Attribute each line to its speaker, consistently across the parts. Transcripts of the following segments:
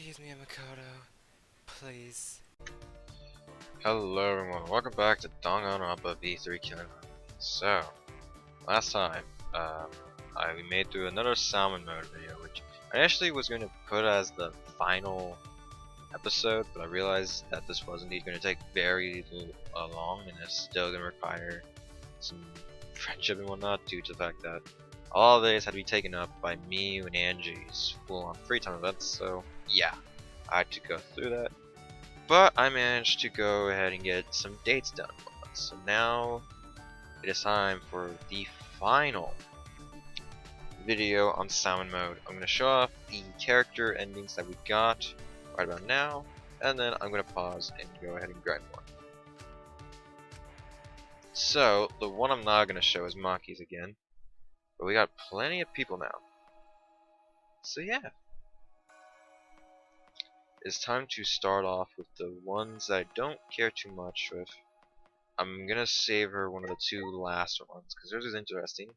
Speaker 1: Excuse me, Makoto. Please.
Speaker 2: Hello everyone, welcome back to Danganronpa V3 Killing. So, last time, we made through another Salmon mode video, which I actually was going to put as the final episode, but I realized that this was indeed going to take very long, and it's still going to require some friendship and whatnot, due to the fact that all of this had to be taken up by me and Angie's full-on free time events, so yeah, I had to go through that. But I managed to go ahead and get some dates done. So now it is time for the final video on Salmon mode. I'm going to show off the character endings that we got right about now, and then I'm going to pause and go ahead and grind more. So the one I'm not going to show is Maki's again, but we got plenty of people now. So yeah. It's time to start off with the ones that I don't care too much with. I'm gonna save her one of the two last ones because hers is interesting.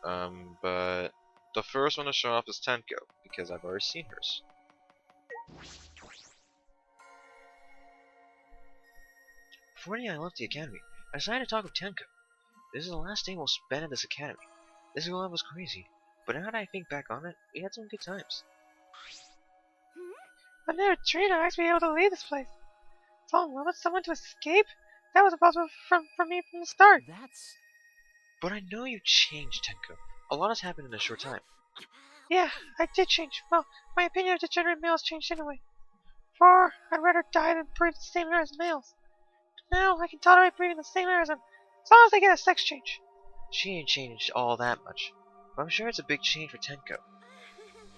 Speaker 2: But the first one to show off is Tenko because I've already seen hers. Before I left the academy, I decided to talk with Tenko. This is the last day we'll spend at this academy. This girl was crazy, but now that I think back on it, we had some good times.
Speaker 3: I never dreamed I'd actually be able to leave this place. Fall in love with someone to escape? That was impossible for me from the start.
Speaker 2: But I know you changed, Tenko. A lot has happened in a short time.
Speaker 3: Yeah, I did change. Well, my opinion of degenerate males changed anyway. Before, I'd rather die than breathe the same air as males. But now, I can tolerate breathing the same air as them, as long as I get a sex change.
Speaker 2: She ain't changed all that much, but I'm sure it's a big change for Tenko.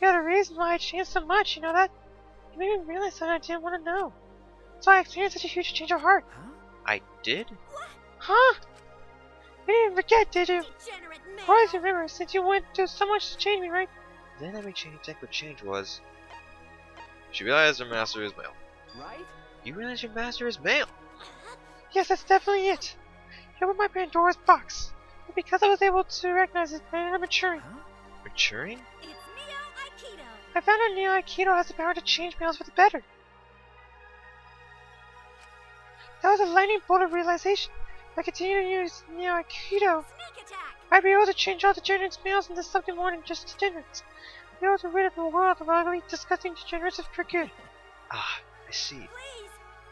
Speaker 3: You're the reason why I changed so much, you know that? You made me realize something I didn't want to know. So I experienced such a huge change of heart.
Speaker 2: I did?
Speaker 3: Huh? You didn't forget, did you? Always remember, since you went through so much to change me, right?
Speaker 2: Then that made Tenko change was... She realized her master is male.
Speaker 4: Right?
Speaker 2: You realize your master is male?
Speaker 3: Yes, that's definitely it. You opened my Pandora's box. But because I was able to recognize it, I ended up maturing.
Speaker 4: Huh?
Speaker 2: Maturing?
Speaker 3: I found out Neo Aikido has the power to change males for the better. That was a lightning bolt of realization. If I continue to use Neo Aikido, I'd be able to change all degenerate males into something more than just degenerates. I'd be able to rid the world of ugly, disgusting degenerates for good.
Speaker 2: Ah, I see.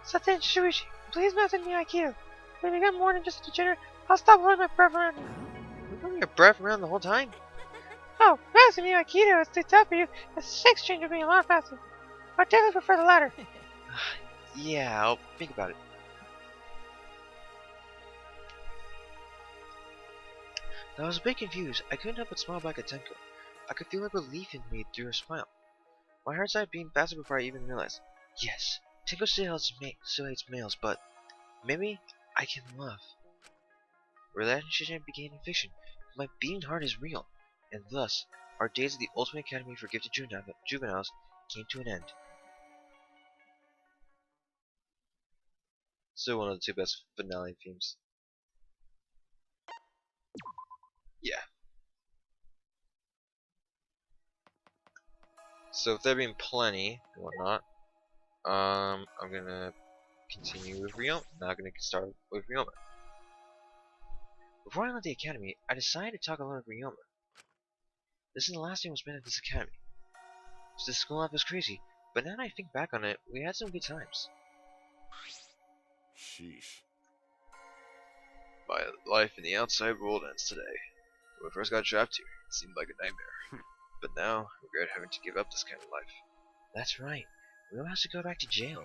Speaker 3: Saten Shuichi, please master Neo Aikido. When I become more than just a degenerate, I'll stop holding my breath around you.
Speaker 2: You holding your breath around the whole time?
Speaker 3: Oh, master Neo Aikido is too tough for you. The sex change would be a lot faster. I definitely prefer the latter.
Speaker 2: Yeah, I'll think about it. I was a bit confused. I couldn't help but smile back at Tenko. I could feel her belief in me through her smile. My heart started beating faster before I even realized. Yes, Tenko still hates males, but maybe I can love. Relationship began in fiction, but my beating heart is real, and thus, our days at the Ultimate Academy for Gifted Juveniles came to an end. Still one of the two best finale themes. Yeah. So if there being plenty and whatnot, I'm gonna continue with Ryoma. Now I'm gonna start with Ryoma. Before I left the academy, I decided to talk alone with Ryoma. This is the last day we'll spend at this academy. So the school life was crazy, but now that I think back on it, we had some good times.
Speaker 4: Sheesh.
Speaker 2: My life in the outside world ends today. When I first got trapped here, it seemed like a nightmare. But now, I regret having to give up this kind of life. That's right. We don't have to go back to jail.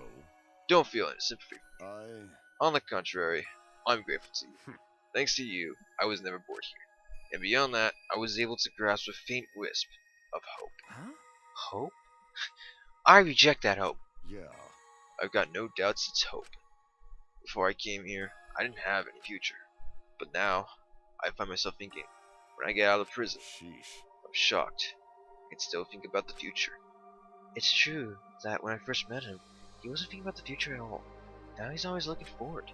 Speaker 2: Don't feel any sympathy for me. On the contrary, I'm grateful to you. Thanks to you, I was never bored here. And beyond that, I was able to grasp a faint wisp of hope.
Speaker 4: Huh?
Speaker 2: Hope? I reject that hope.
Speaker 4: Yeah.
Speaker 2: I've got no doubts it's hope. Before I came here, I didn't have any future. But now, I find myself thinking, when I get out of prison,
Speaker 4: Sheesh.
Speaker 2: I'm shocked. I can still think about the future. It's true that when I first met him, he wasn't thinking about the future at all. Now he's always looking forward.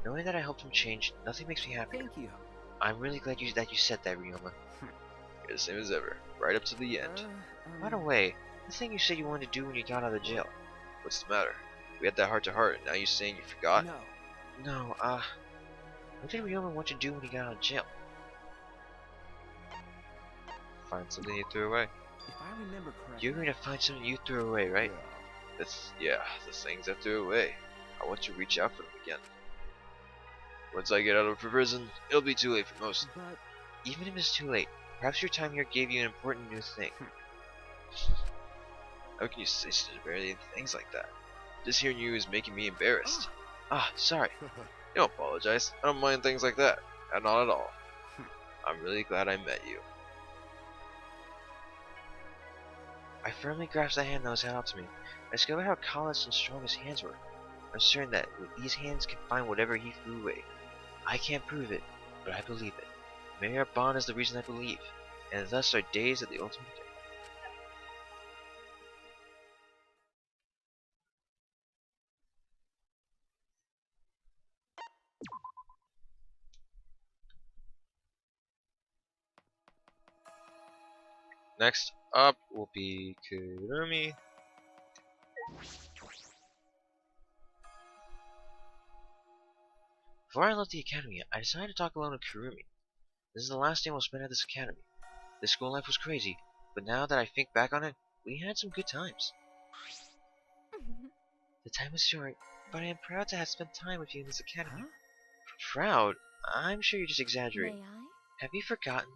Speaker 2: Knowing that I helped him change, nothing makes me happier.
Speaker 4: Thank you.
Speaker 2: I'm really glad that you said that, Ryoma. You're the same as ever, right up to the end. By the way, The thing you said you wanted to do when you got out of jail. What's the matter? We had that heart-to-heart, and now you're saying you forgot?
Speaker 4: No.
Speaker 2: No, what did Ryoma want to do when he got out of jail? Find something you threw away.
Speaker 4: If I remember correctly.
Speaker 2: You're going to find something you threw away, right?
Speaker 4: Yeah.
Speaker 2: The things I threw away. I want to reach out for them again. Once I get out of prison, it'll be too late for most.
Speaker 4: But
Speaker 2: Even if it's too late, perhaps your time here gave you an important new thing. How can you say such barely things like that? Just hearing you is making me embarrassed. Sorry. Don't apologize. I don't mind things like that. Not at all. I'm really glad I met you. I firmly grasped the hand that was held out to me. I discovered how calloused and strong his hands were. I'm certain that these hands can find whatever he threw away. I can't prove it, but I believe it. Maybe our bond is the reason I believe, and thus our days at the ultimate day. Next up will be Kurumi. Before I left the academy, I decided to talk alone with Kurumi. This is the last day we'll spend at this academy. This school life was crazy, but now that I think back on it, we had some good times. The time was short, but I am proud to have spent time with you in this academy. Proud? I'm sure you're just exaggerating.
Speaker 5: May I?
Speaker 2: Have you forgotten?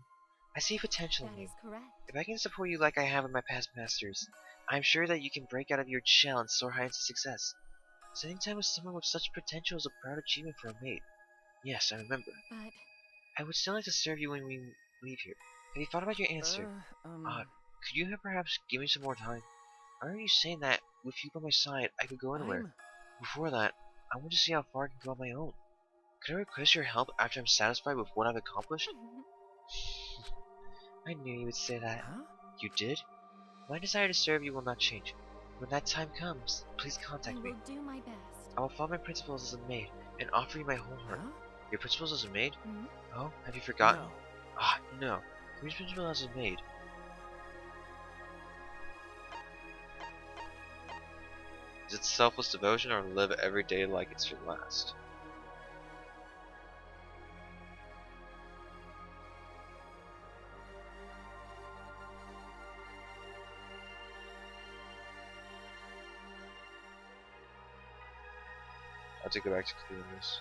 Speaker 2: I see potential in
Speaker 5: That
Speaker 2: you.
Speaker 5: is correct.
Speaker 2: If I can support you like I have in my past masters, I am sure that you can break out of your shell and soar high into success. Spending time with someone with such potential is a proud achievement for a maid. Yes, I remember.
Speaker 5: But
Speaker 2: I would still like to serve you when we leave here. Have you thought about your answer? Could you perhaps give me some more time? I remember you saying that with you by my side, I could go anywhere. Before that, I want to see how far I can go on my own. Could I request your help after I'm satisfied with what I've accomplished? I knew you would say that. You did? My desire to serve you will not change. When that time comes, please
Speaker 5: I
Speaker 2: contact me.
Speaker 5: will do my best.
Speaker 2: I will follow my principles as a maid and offer you my whole heart. Your principles as a maid?
Speaker 5: Hmm?
Speaker 2: Oh, have you forgotten?
Speaker 4: No.
Speaker 2: No. Whose principles as a maid? Is it selfless devotion or live every day like it's your last? I have to go back to clearing this.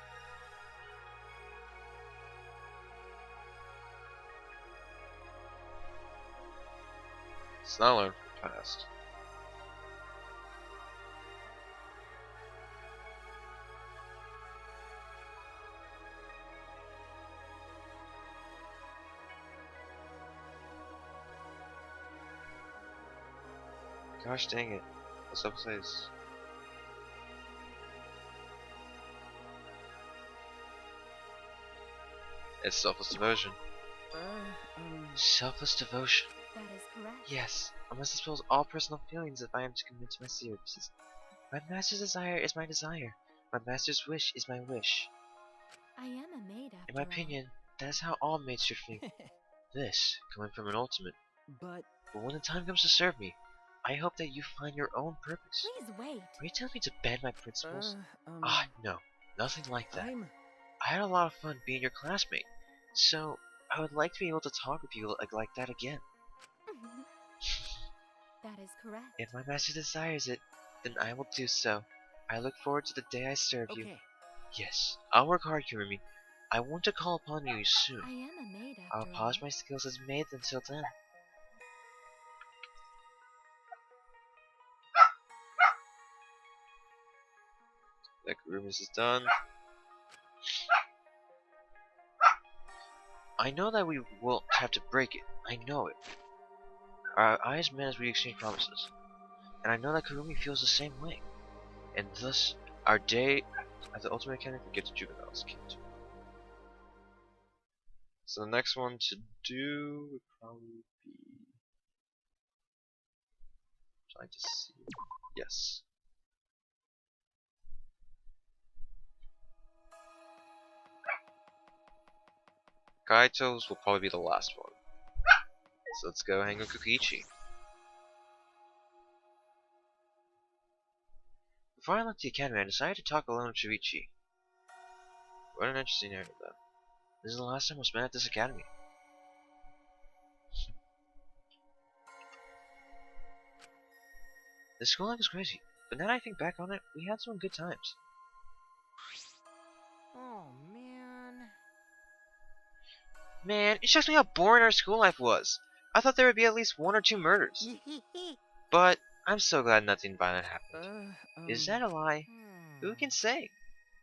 Speaker 2: It's not learned from the past. Gosh dang it. What's up says? It's selfless devotion. Selfless devotion.
Speaker 5: That is correct.
Speaker 2: Yes, I must expose all personal feelings if I am to commit to my services. My master's desire is my desire. My master's wish is my wish.
Speaker 5: I am a maid after
Speaker 2: In my opinion, that is how all maids should think. This, coming from an ultimate.
Speaker 4: But
Speaker 2: when the time comes to serve me, I hope that you find your own purpose.
Speaker 5: Please wait.
Speaker 2: Are you telling me to bend my principles? No, nothing like that. I had a lot of fun being your classmate, so I would like to be able to talk with you like that again.
Speaker 5: That is correct.
Speaker 2: If my master desires it, then I will do so. I look forward to the day I serve you.
Speaker 4: okay.
Speaker 2: Yes, I'll work hard, Kurumi. I want to call upon you soon.
Speaker 5: I am a maid after
Speaker 2: I'll polish my skills as maid until then. That Kurumi's is done. I know that we will have to break it. I know it. Our eyes met as we exchange promises. And I know that Kurumi feels the same way. And thus, our day at the Ultimate Academy will get to juveniles. So the next one to do would probably be trying to see. Yes. Kaito's will probably be the last one. So let's go hang with Kokichi. Before I left the academy, I decided to talk alone with Shuichi. What an interesting narrative, though. This is the last time we spent at this academy. The school life was crazy, but now that I think back on it, we had some good times.
Speaker 4: Oh, man.
Speaker 2: Man, it shocks me how boring our school life was. I thought there would be at least 1 or 2 murders. But I'm so glad nothing violent happened. Is that a lie? Who can say?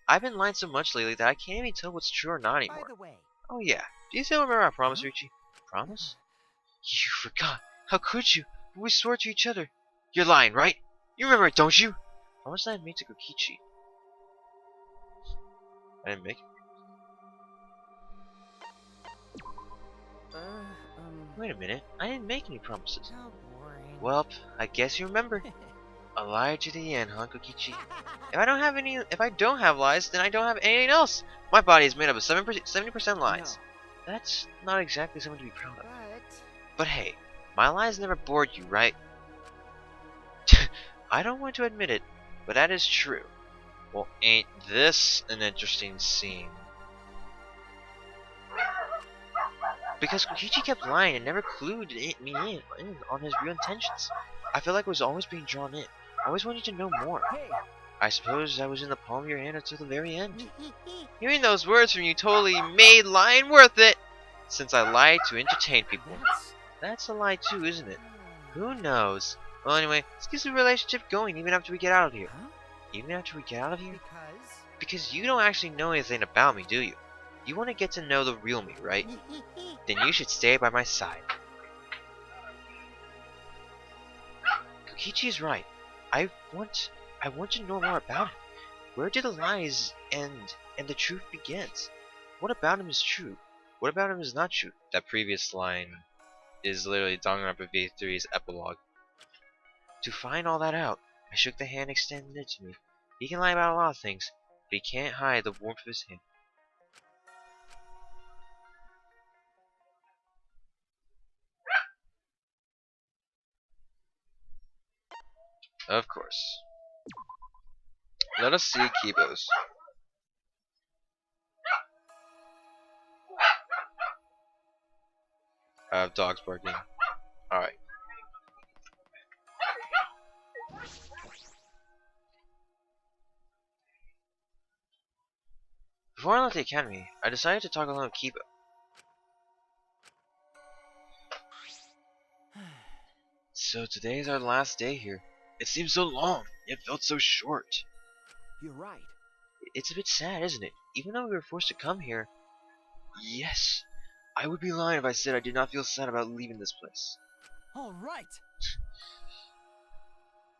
Speaker 2: I've been lying so much lately that I can't even tell what's true or not
Speaker 4: By
Speaker 2: anymore.
Speaker 4: the way,
Speaker 2: Oh yeah, do you still remember our promise,
Speaker 4: Huh?
Speaker 2: Richie? Promise? You forgot. How could you? We swore to each other. You're lying, right? You remember it, don't you? Promise I had made to Kokichi. I didn't make it. Wait a minute, I didn't make any promises.
Speaker 4: how boring.
Speaker 2: Welp, I guess you remember. A liar to the end, huh, Kokichi? If I don't have lies, then I don't have anything else. My body is made up of 70% lies.
Speaker 4: No,
Speaker 2: That's not exactly something to be proud of.
Speaker 4: but
Speaker 2: But hey, my lies never bored you, right? I don't want to admit it, but that is true. Well, ain't this an interesting scene? Because Kokichi kept lying and never clued me in on his real intentions. I felt like I was always being drawn in. I always wanted to know more.
Speaker 4: hey.
Speaker 2: I suppose I was in the palm of your hand until the very end. Hearing those words from you totally made lying worth it! Since I lied to entertain people. That's a lie too, isn't it? Who knows? Well, anyway, let's keep the relationship going even after we get out of here.
Speaker 4: Huh?
Speaker 2: Even after we get out of here?
Speaker 4: Because
Speaker 2: Because you don't actually know anything about me, do you? You want to get to know the real me, right? Then you should stay by my side. Kokichi is right. I want to know more about him. Where do the lies end and the truth begins? What about him is true? What about him is not true? That previous line is literally Danganronpa V3's epilogue. To find all that out, I shook the hand extended to me. He can lie about a lot of things, but he can't hide the warmth of his hand. Of course. Let us see Kibo's. I have dogs barking. Alright. Before I left the academy, I decided to talk alone with Kibo. So today is our last day here. It seems so long, yet felt so short.
Speaker 4: you're right.
Speaker 2: It's a bit sad, isn't it? Even though we were forced to come here. Yes, I would be lying if I said I did not feel sad about leaving this place.
Speaker 4: All right.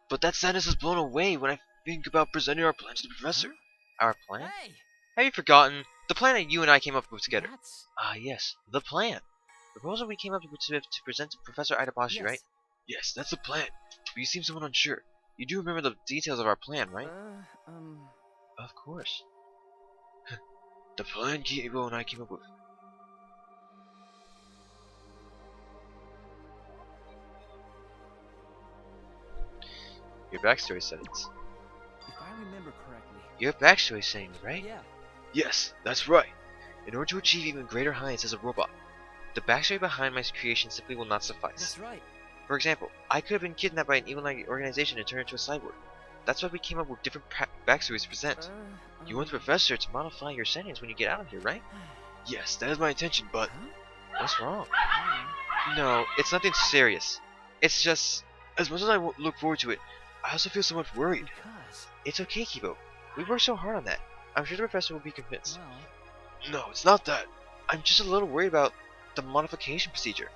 Speaker 2: But that sadness is blown away when I think about presenting our plan to the professor. Our plan?
Speaker 4: Hey.
Speaker 2: Have you forgotten? The plan that you and I came up with together.
Speaker 4: That's
Speaker 2: Ah, yes, the plan. The proposal we came up with to present to Professor Itabashi,
Speaker 4: yes.
Speaker 2: right? Yes, that's the plan. But you seem somewhat unsure. You do remember the details of our plan, right? Of course. The plan Kibo and I came up with. Your backstory settings.
Speaker 4: If I remember correctly.
Speaker 2: Your backstory saying, right?
Speaker 4: Yeah.
Speaker 2: Yes, that's right. In order to achieve even greater heights as a robot, the backstory behind my creation simply will not suffice.
Speaker 4: That's right.
Speaker 2: For example, I could have been kidnapped by an evil organization and turned into a cyborg. That's why we came up with different backstories to present. You want the professor to modify your settings when you get out of here, right? Yes, that is my intention, but... What's wrong? No, it's nothing serious. It's just... As much as I look forward to it, I also feel so much worried.
Speaker 4: Because.
Speaker 2: It's okay, Kibo. We worked so hard on that. I'm sure the professor will be convinced.
Speaker 4: Well.
Speaker 2: No, it's not that. I'm just a little worried about the modification procedure.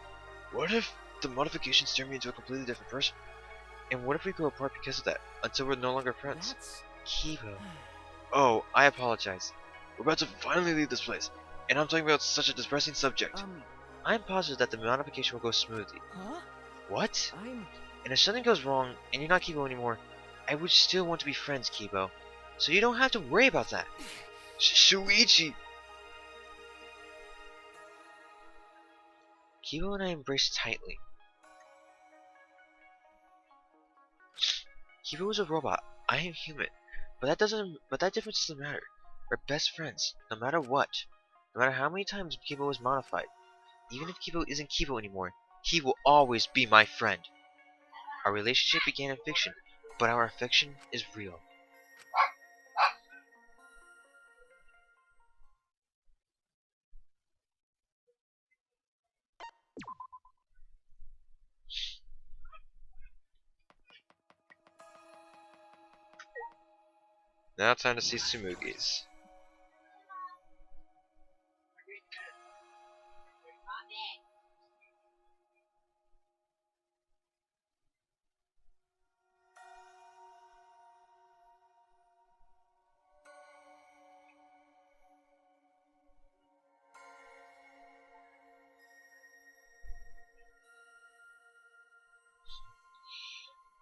Speaker 2: What if the modifications turn me into a completely different person? And what if we go apart because of that, until we're no longer friends?
Speaker 4: That's.
Speaker 2: Kibo. Oh, I apologize. We're about to finally leave this place, and I'm talking about such a depressing subject. I'm positive that the modification will go smoothly.
Speaker 4: Huh?
Speaker 2: What?
Speaker 4: I'm.
Speaker 2: And if something goes wrong, and you're not Kibo anymore, I would still want to be friends, Kibo. So you don't have to worry about that. Shuichi! Kibo and I embraced tightly. Kibo was a robot. I am human, but that difference doesn't matter. We're best friends, no matter what. No matter how many times Kibo was modified. Even if Kibo isn't Kibo anymore, he will always be my friend. Our relationship began in fiction, but our affection is real. Now time to see Tsumugi's.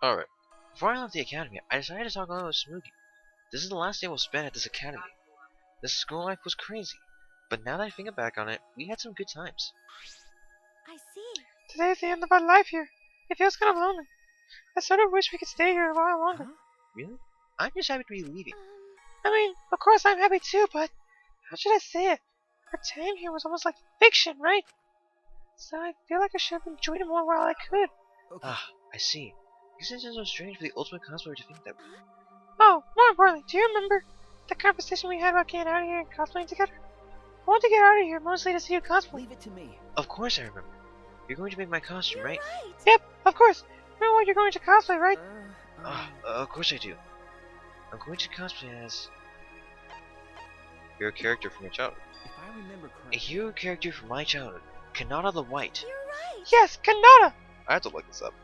Speaker 2: Alright, before I left the academy, I decided to talk alone with Tsumugi. This is the last day we'll spend at this academy. This school life was crazy, but now that I think back on it, we had some good times.
Speaker 5: I see.
Speaker 3: Today's the end of our life here. It feels kind of lonely. I sort of wish we could stay here a while longer.
Speaker 4: Huh?
Speaker 2: Really? I'm just happy to be leaving.
Speaker 3: I mean, of course I'm happy too, but how should I say it? Our time here was almost like fiction, right? So I feel like I should have enjoyed it more while I could.
Speaker 4: Okay.
Speaker 2: Ah, I see. I guess it's so strange for the ultimate cosplayer to think that way.
Speaker 3: Oh, more importantly, do you remember the conversation we had about getting out of here and cosplaying together? I want to get out of here mostly to see you cosplay.
Speaker 4: Leave it to me.
Speaker 2: Of course I remember. You're going to make my costume, right?
Speaker 3: Yep, of course. You know what you're going to cosplay, right?
Speaker 2: Of course I do. I'm going to cosplay as your character from your childhood.
Speaker 4: If I remember
Speaker 2: A
Speaker 4: correctly.
Speaker 2: hero character from my childhood, Kanata the White.
Speaker 5: You're right.
Speaker 3: Yes, Kanata!
Speaker 2: I have to look this up.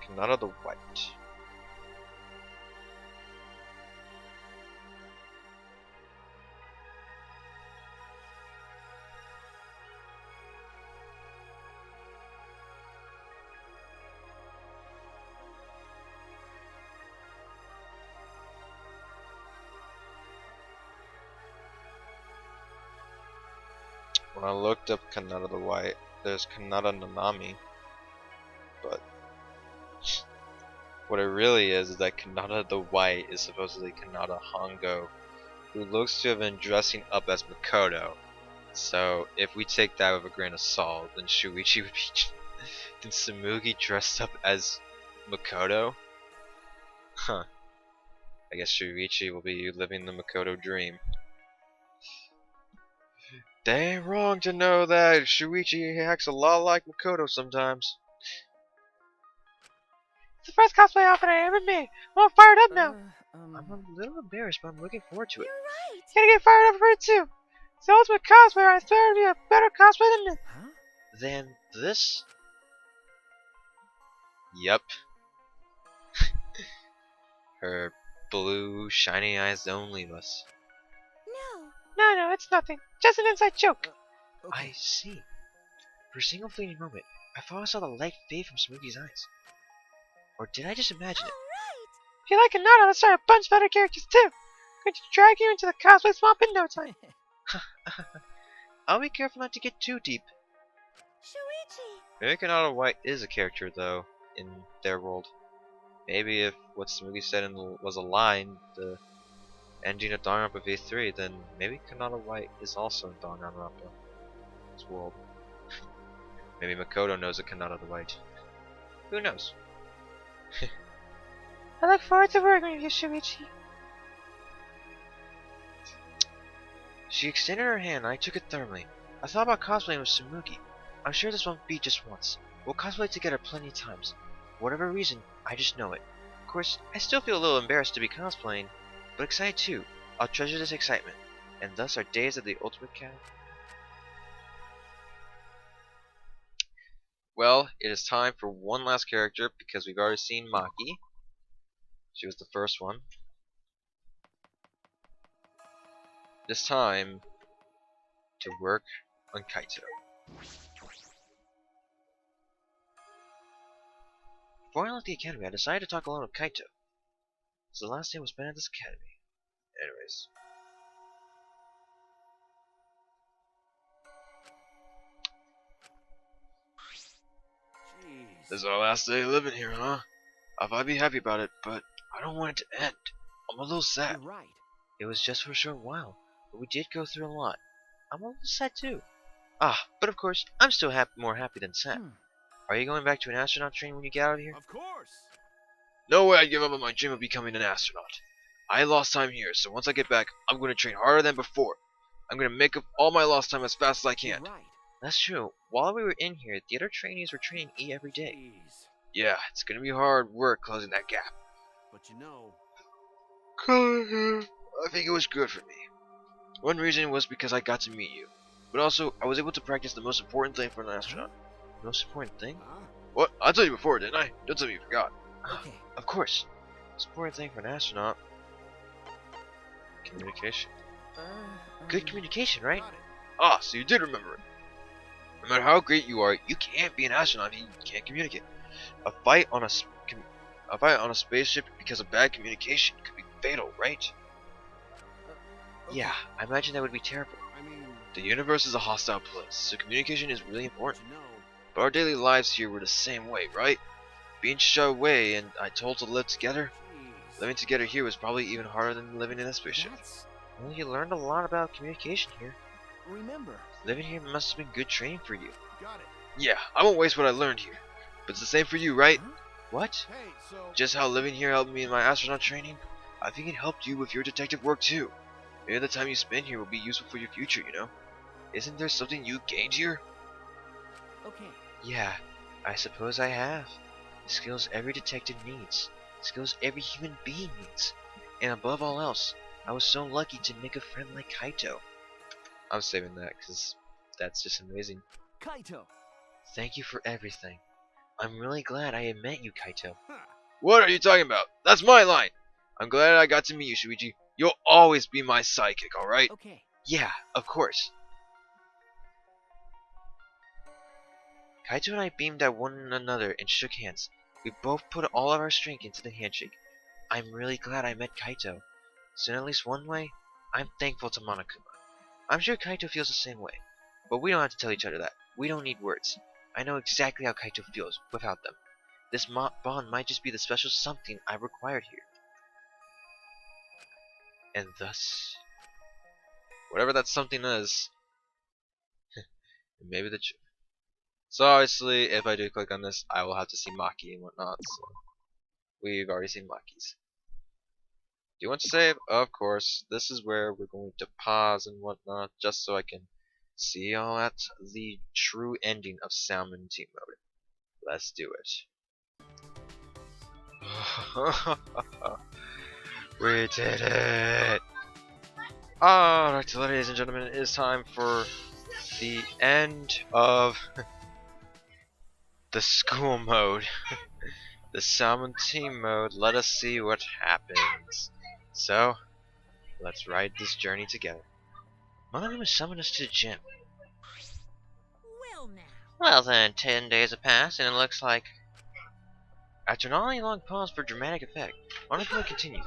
Speaker 2: Kanata the White. When I looked up Kanata the White, there's Kanata Nanami, but what it really is that Kanata the White is supposedly Kanata Hongo, who looks to have been dressing up as Makoto. So if we take that with a grain of salt, then Shuichi would be then Tsumugi dressed up as Makoto? Huh. I guess Shuichi will be living the Makoto dream. They ain't wrong to know that Shuichi acts a lot like Makoto sometimes.
Speaker 3: It's the first cosplay outfit I ever made. I'm all fired up now.
Speaker 2: I'm a little embarrassed, but I'm looking forward to it.
Speaker 3: Gotta get fired up for it too. It's the ultimate cosplayer. I swear to be a better cosplay than this.
Speaker 4: Huh?
Speaker 2: Then this? Yep. Her blue, shiny eyes don't leave us.
Speaker 5: No.
Speaker 3: No, it's nothing. Just an inside joke.
Speaker 2: I see. For a single fleeting moment, I thought I saw the light fade from Smokey's eyes. Or did I just imagine it?
Speaker 3: If you like Kanata, let's start a bunch of other characters too. Going to drag you into the cosplay swamp in no time.
Speaker 2: I'll be careful not to get too deep.
Speaker 5: Shuichi.
Speaker 2: Maybe Kanata White is a character, though, in their world. Maybe if what Smokey said was a lie in the ending of Danganronpa V3, then maybe Kanata White is also in Danganronpa's world. Maybe Makoto knows a Kanata the White. Who knows?
Speaker 3: I look forward to working with you, Shuichi.
Speaker 2: She extended her hand and I took it thermally. I thought about cosplaying with Tsumugi. I'm sure this won't be just once. We'll cosplay together plenty of times. For whatever reason, I just know it. Of course, I still feel a little embarrassed to be cosplaying, but excited too. I'll treasure this excitement, and thus our days at the Ultimate Camp. Well, it is time for one last character because we've already seen Maki. She was the first one. This time, to work on Kaito. Before I left the academy, I decided to talk alone with Kaito. It's the last day we'll spend at this academy. Anyways.
Speaker 4: Jeez.
Speaker 2: This is our last day living here, huh? I'd be happy about it, but I don't want it to end. I'm a little sad.
Speaker 4: You're right.
Speaker 6: It was just for a short while, but we did go through a lot. I'm a little sad too. Ah, but of course, I'm still more happy than sad. Are you going back to an astronaut training when you get out of here?
Speaker 4: Of course.
Speaker 2: No way I'd give up on my dream of becoming an astronaut. I lost time here, so once I get back, I'm going to train harder than before. I'm going to make up all my lost time as fast as I
Speaker 4: You're
Speaker 2: can.
Speaker 4: right.
Speaker 6: That's true. While we were in here, the other trainees were training E every day.
Speaker 4: Jeez.
Speaker 2: Yeah, it's going to be hard work closing that gap.
Speaker 4: But you know.
Speaker 2: I think it was good for me. One reason was because I got to meet you. But also, I was able to practice the most important thing for an astronaut.
Speaker 6: Most important thing?
Speaker 2: What? I told you before, didn't I? Don't tell me you forgot.
Speaker 4: Okay.
Speaker 6: Of course. Most important thing for an astronaut. Communication. Good communication, right?
Speaker 4: Got it.
Speaker 2: Ah, so you did remember it. No matter how great you are, you can't be an astronaut if you can't communicate. A fight on a spaceship because of bad communication could be fatal, right?
Speaker 4: Okay.
Speaker 6: Yeah, I imagine that would be terrible.
Speaker 4: I mean,
Speaker 2: The universe is a hostile place, so communication is really
Speaker 4: but
Speaker 2: important.
Speaker 4: you know.
Speaker 2: But our daily lives here were the same way, right? Being shut away and told to live together.
Speaker 4: Jeez.
Speaker 2: Living together here was probably even harder than living in a spaceship.
Speaker 4: That's.
Speaker 6: Well, you learned a lot about communication here.
Speaker 4: Remember.
Speaker 6: Living here must have been good training for you.
Speaker 4: Got it.
Speaker 2: Yeah, I won't waste what I learned here. But it's the same for you, right?
Speaker 4: Huh?
Speaker 6: What?
Speaker 4: Hey, so.
Speaker 2: Just how living here helped me in my astronaut training, I think it helped you with your detective work too. Maybe the time you spend here will be useful for your future, you know? Isn't there something you gained here?
Speaker 4: Okay.
Speaker 6: Yeah, I suppose I have. The skills every detective needs. Skills every human being needs. And above all else, I was so lucky to make a friend like Kaito. I'm saving that because that's just amazing.
Speaker 4: Kaito.
Speaker 6: Thank you for everything. I'm really glad I had met you, Kaito.
Speaker 4: Huh.
Speaker 2: What are you talking about? That's my line! I'm glad I got to meet you, Shuichi. You'll always be my sidekick, alright?
Speaker 4: Okay.
Speaker 6: Yeah, of course. Kaito and I beamed at one another and shook hands. We both put all of our strength into the handshake. I'm really glad I met Kaito. So in at least one way, I'm thankful to Monokuma. I'm sure Kaito feels the same way. But we don't have to tell each other that. We don't need words. I know exactly how Kaito feels without them. This bond might just be the special something I required here. And thus,
Speaker 2: Whatever that something is. Maybe the truth. So obviously, if I do click on this, I will have to see Maki and whatnot. So we've already seen Maki's. Do you want to save? Of course. This is where we're going to pause and whatnot, just so I can see all at the true ending of Salmon Team Mode. Let's do it. We did it! Alright, so ladies and gentlemen, it is time for the end of the school mode. The Salmon Team mode. Let us see what happens. So, let's ride this journey together.
Speaker 6: Monokuma summoned us to the gym.
Speaker 5: Well now.
Speaker 6: Well then, 10 days have passed, and it looks like... After an already long pause for dramatic effect, Monokuma continued.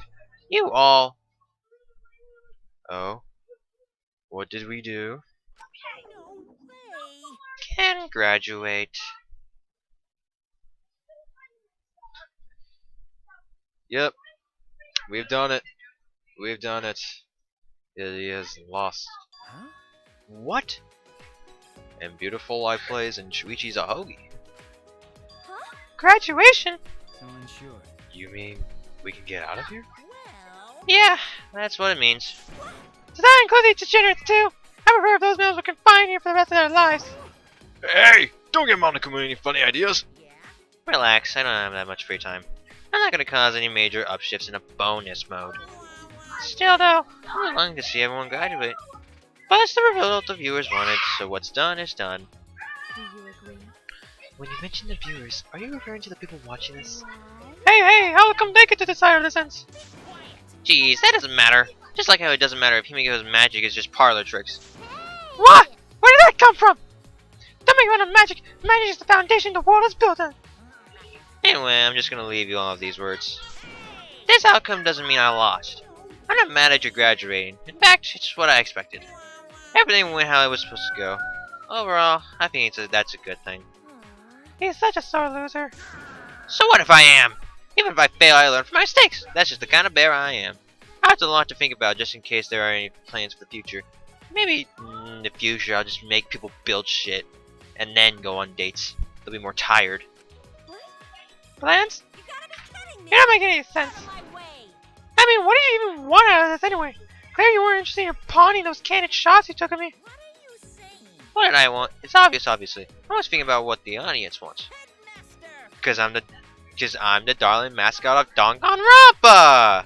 Speaker 6: You all...
Speaker 2: Oh? What did we do?
Speaker 5: No way.
Speaker 6: can graduate.
Speaker 2: Yep. We've done it. We've done it. It is lost.
Speaker 4: Huh?
Speaker 6: What?
Speaker 2: And beautiful life plays and Shuichi's a hoagie.
Speaker 5: Huh?
Speaker 3: Graduation?
Speaker 4: So unsure.
Speaker 2: You mean we can get out of here?
Speaker 5: Well.
Speaker 6: Yeah, that's what it means.
Speaker 3: Does that include the degenerates too? I've heard those males were confined here for the rest of their lives.
Speaker 2: Hey! Don't give Monokuma any funny ideas!
Speaker 5: Yeah.
Speaker 6: Relax, I don't have that much free time. I'm not gonna cause any major upshifts in a bonus mode.
Speaker 3: Still though,
Speaker 6: I'm longing to see everyone graduate. But it's the result the viewers wanted, so what's done is done.
Speaker 5: Do you agree?
Speaker 6: When you mention the viewers, are you referring to the people watching this?
Speaker 3: hey, how come they get to decide this ends?
Speaker 6: Jeez, that doesn't matter. Just like how it doesn't matter if Himiko's magic is just parlor tricks.
Speaker 3: What? Where did that come from? Don't make fun of magic. Magic is the foundation the world is built on.
Speaker 6: Anyway, I'm just gonna leave you all of these words. This outcome doesn't mean I lost. I'm not mad at you graduating. In fact, it's what I expected. Everything went how it was supposed to go. Overall, I think that's a good thing.
Speaker 3: He's such a sore loser.
Speaker 6: So what if I am? Even if I fail, I learn from my mistakes. That's just the kind of bear I am. I have a lot to think about just in case there are any plans for the future. Maybe in the future I'll just make people build shit and then go on dates. They'll be more tired.
Speaker 5: What?
Speaker 3: Plans?
Speaker 5: You gotta be kidding me!
Speaker 3: You're not making any sense.
Speaker 5: Out of my way!
Speaker 3: I mean, what did you even want out of this anyway? Clearly you weren't interested in pawning those candid shots you took of me.
Speaker 5: What are you saying?
Speaker 6: What did I want? It's obvious, obviously. I was thinking about what the audience wants.
Speaker 5: Headmaster!
Speaker 6: Because I'm the darling mascot of Danganronpa!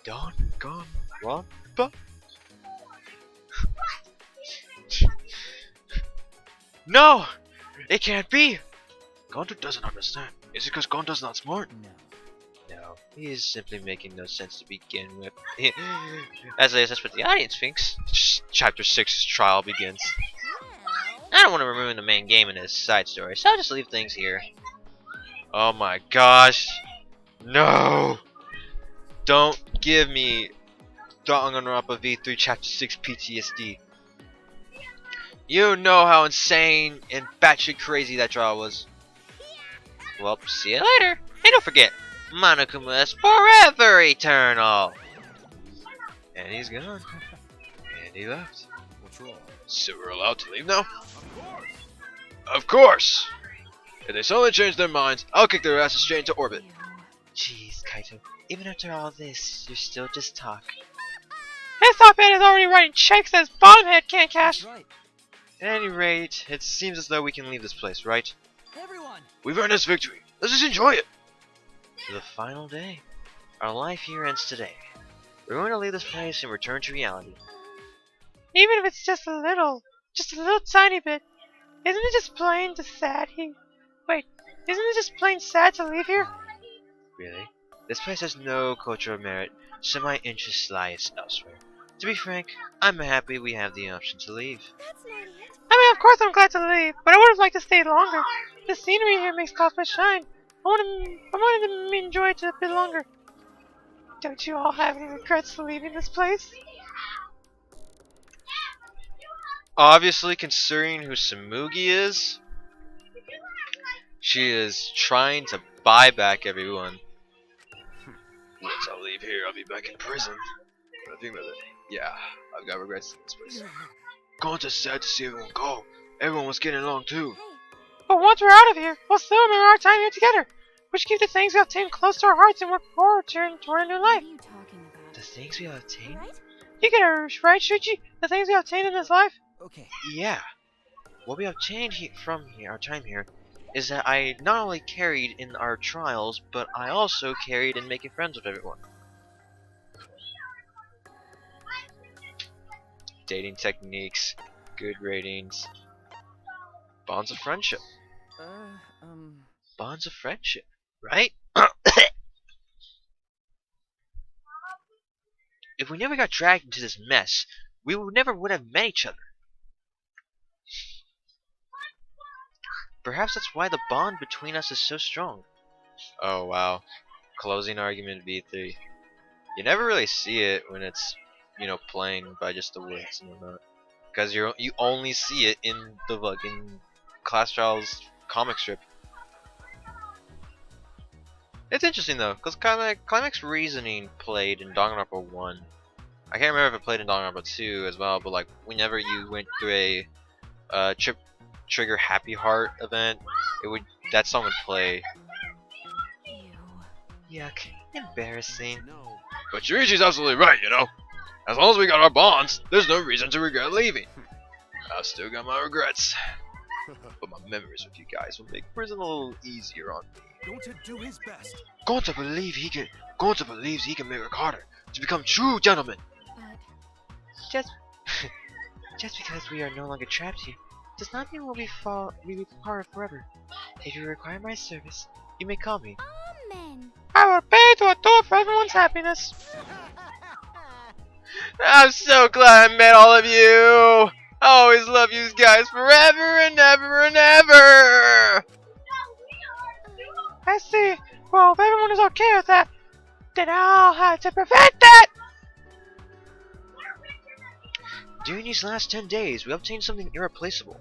Speaker 6: Danganronpa? No! It can't be! Gonto doesn't understand. Is it because Gonto's not smart?
Speaker 4: No.
Speaker 6: No, he is simply making no sense to begin with. As is, that's what the audience thinks. Chapter 6's trial begins.
Speaker 5: Well,
Speaker 6: I don't want to ruin the main game in this side story, so I'll just leave things here. Oh my gosh. No! Don't give me Danganronpa V3 Chapter 6 PTSD. You know how insane and batshit crazy that trial was. Well, see you later. And don't forget, Monokuma is forever eternal. And he's gone. And he left.
Speaker 4: What's wrong?
Speaker 2: So we're allowed to leave now?
Speaker 4: Of course.
Speaker 2: Of course! If they suddenly change their minds, I'll kick their asses straight into orbit.
Speaker 6: Jeez, Kaito. Even after all this, you're still just talk.
Speaker 3: This op-ed is already writing checks that his bottom head can't cash.
Speaker 4: That's right.
Speaker 6: At any rate, it seems as though we can leave this place, right?
Speaker 4: Everyone.
Speaker 2: We've earned this victory. Let's just enjoy it.
Speaker 6: For the final day. Our life here ends today. We're going to leave this place and return to reality.
Speaker 3: Even if it's just a little tiny bit. Isn't it just plain sad Wait, isn't it just plain sad to leave here?
Speaker 6: Really? This place has no cultural merit, so my interests lie elsewhere. To be frank, I'm happy we have the option to leave.
Speaker 5: that's not it.
Speaker 3: I mean, of course I'm glad to leave, but I would have liked to stay longer. The scenery here makes Cosplay shine. I wanted to enjoy it a bit longer. Don't you all have any regrets for leaving this place?
Speaker 2: Obviously, considering who Samugi is, she is trying to buy back everyone. Once I leave here, I'll be back in prison. But I think about it. Yeah, I've got regrets in this place. Gonta's sad to see everyone go. Everyone was getting along too.
Speaker 3: But once we're out of here, we'll still remember our time here together. We should keep the things we obtained close to our hearts and work forward toward a new
Speaker 5: What
Speaker 3: life.
Speaker 5: are you talking about?
Speaker 6: The things we have obtained?
Speaker 5: Right?
Speaker 3: You get it right, Shuichi? The things we obtained in this life?
Speaker 4: Okay.
Speaker 6: Yeah. What we obtained from our time here, is that I not only carried in our trials, but I also carried in making friends with everyone. Dating techniques, good ratings, bonds of friendship. Bonds of friendship, right? If we never got dragged into this mess, we never would have met each other. Perhaps that's why the bond between us is so strong. Oh wow. Closing argument V3. You never really see it when it's, playing by just the woods and whatnot. Because you only see it in the fucking Class Trials comic strip. It's interesting though, because climax reasoning played in Danganronpa 1. I can't remember if it played in Danganronpa 2 as well, but like whenever you went through a trigger happy heart event, that song would play.
Speaker 5: Ew.
Speaker 6: Yuck. Embarrassing.
Speaker 4: No.
Speaker 2: But Yurichi's absolutely right, As long as we got our bonds, there's no reason to regret leaving. I've still got my regrets. But my memories with you guys will make prison a little easier on me.
Speaker 4: Gonta do his best.
Speaker 2: Gonta believes he can make it harder to become true gentlemen.
Speaker 5: But
Speaker 6: Just because we are no longer trapped here, does not mean we will be part forever. If you require my service, you may call me.
Speaker 5: amen.
Speaker 3: I will pay to a door for everyone's happiness.
Speaker 2: I'm so glad I met all of you. I always love you guys forever and ever and ever.
Speaker 3: I see. Well, if everyone is okay with that, then I'll have to prevent that!
Speaker 6: During these last 10 days, we obtained something irreplaceable.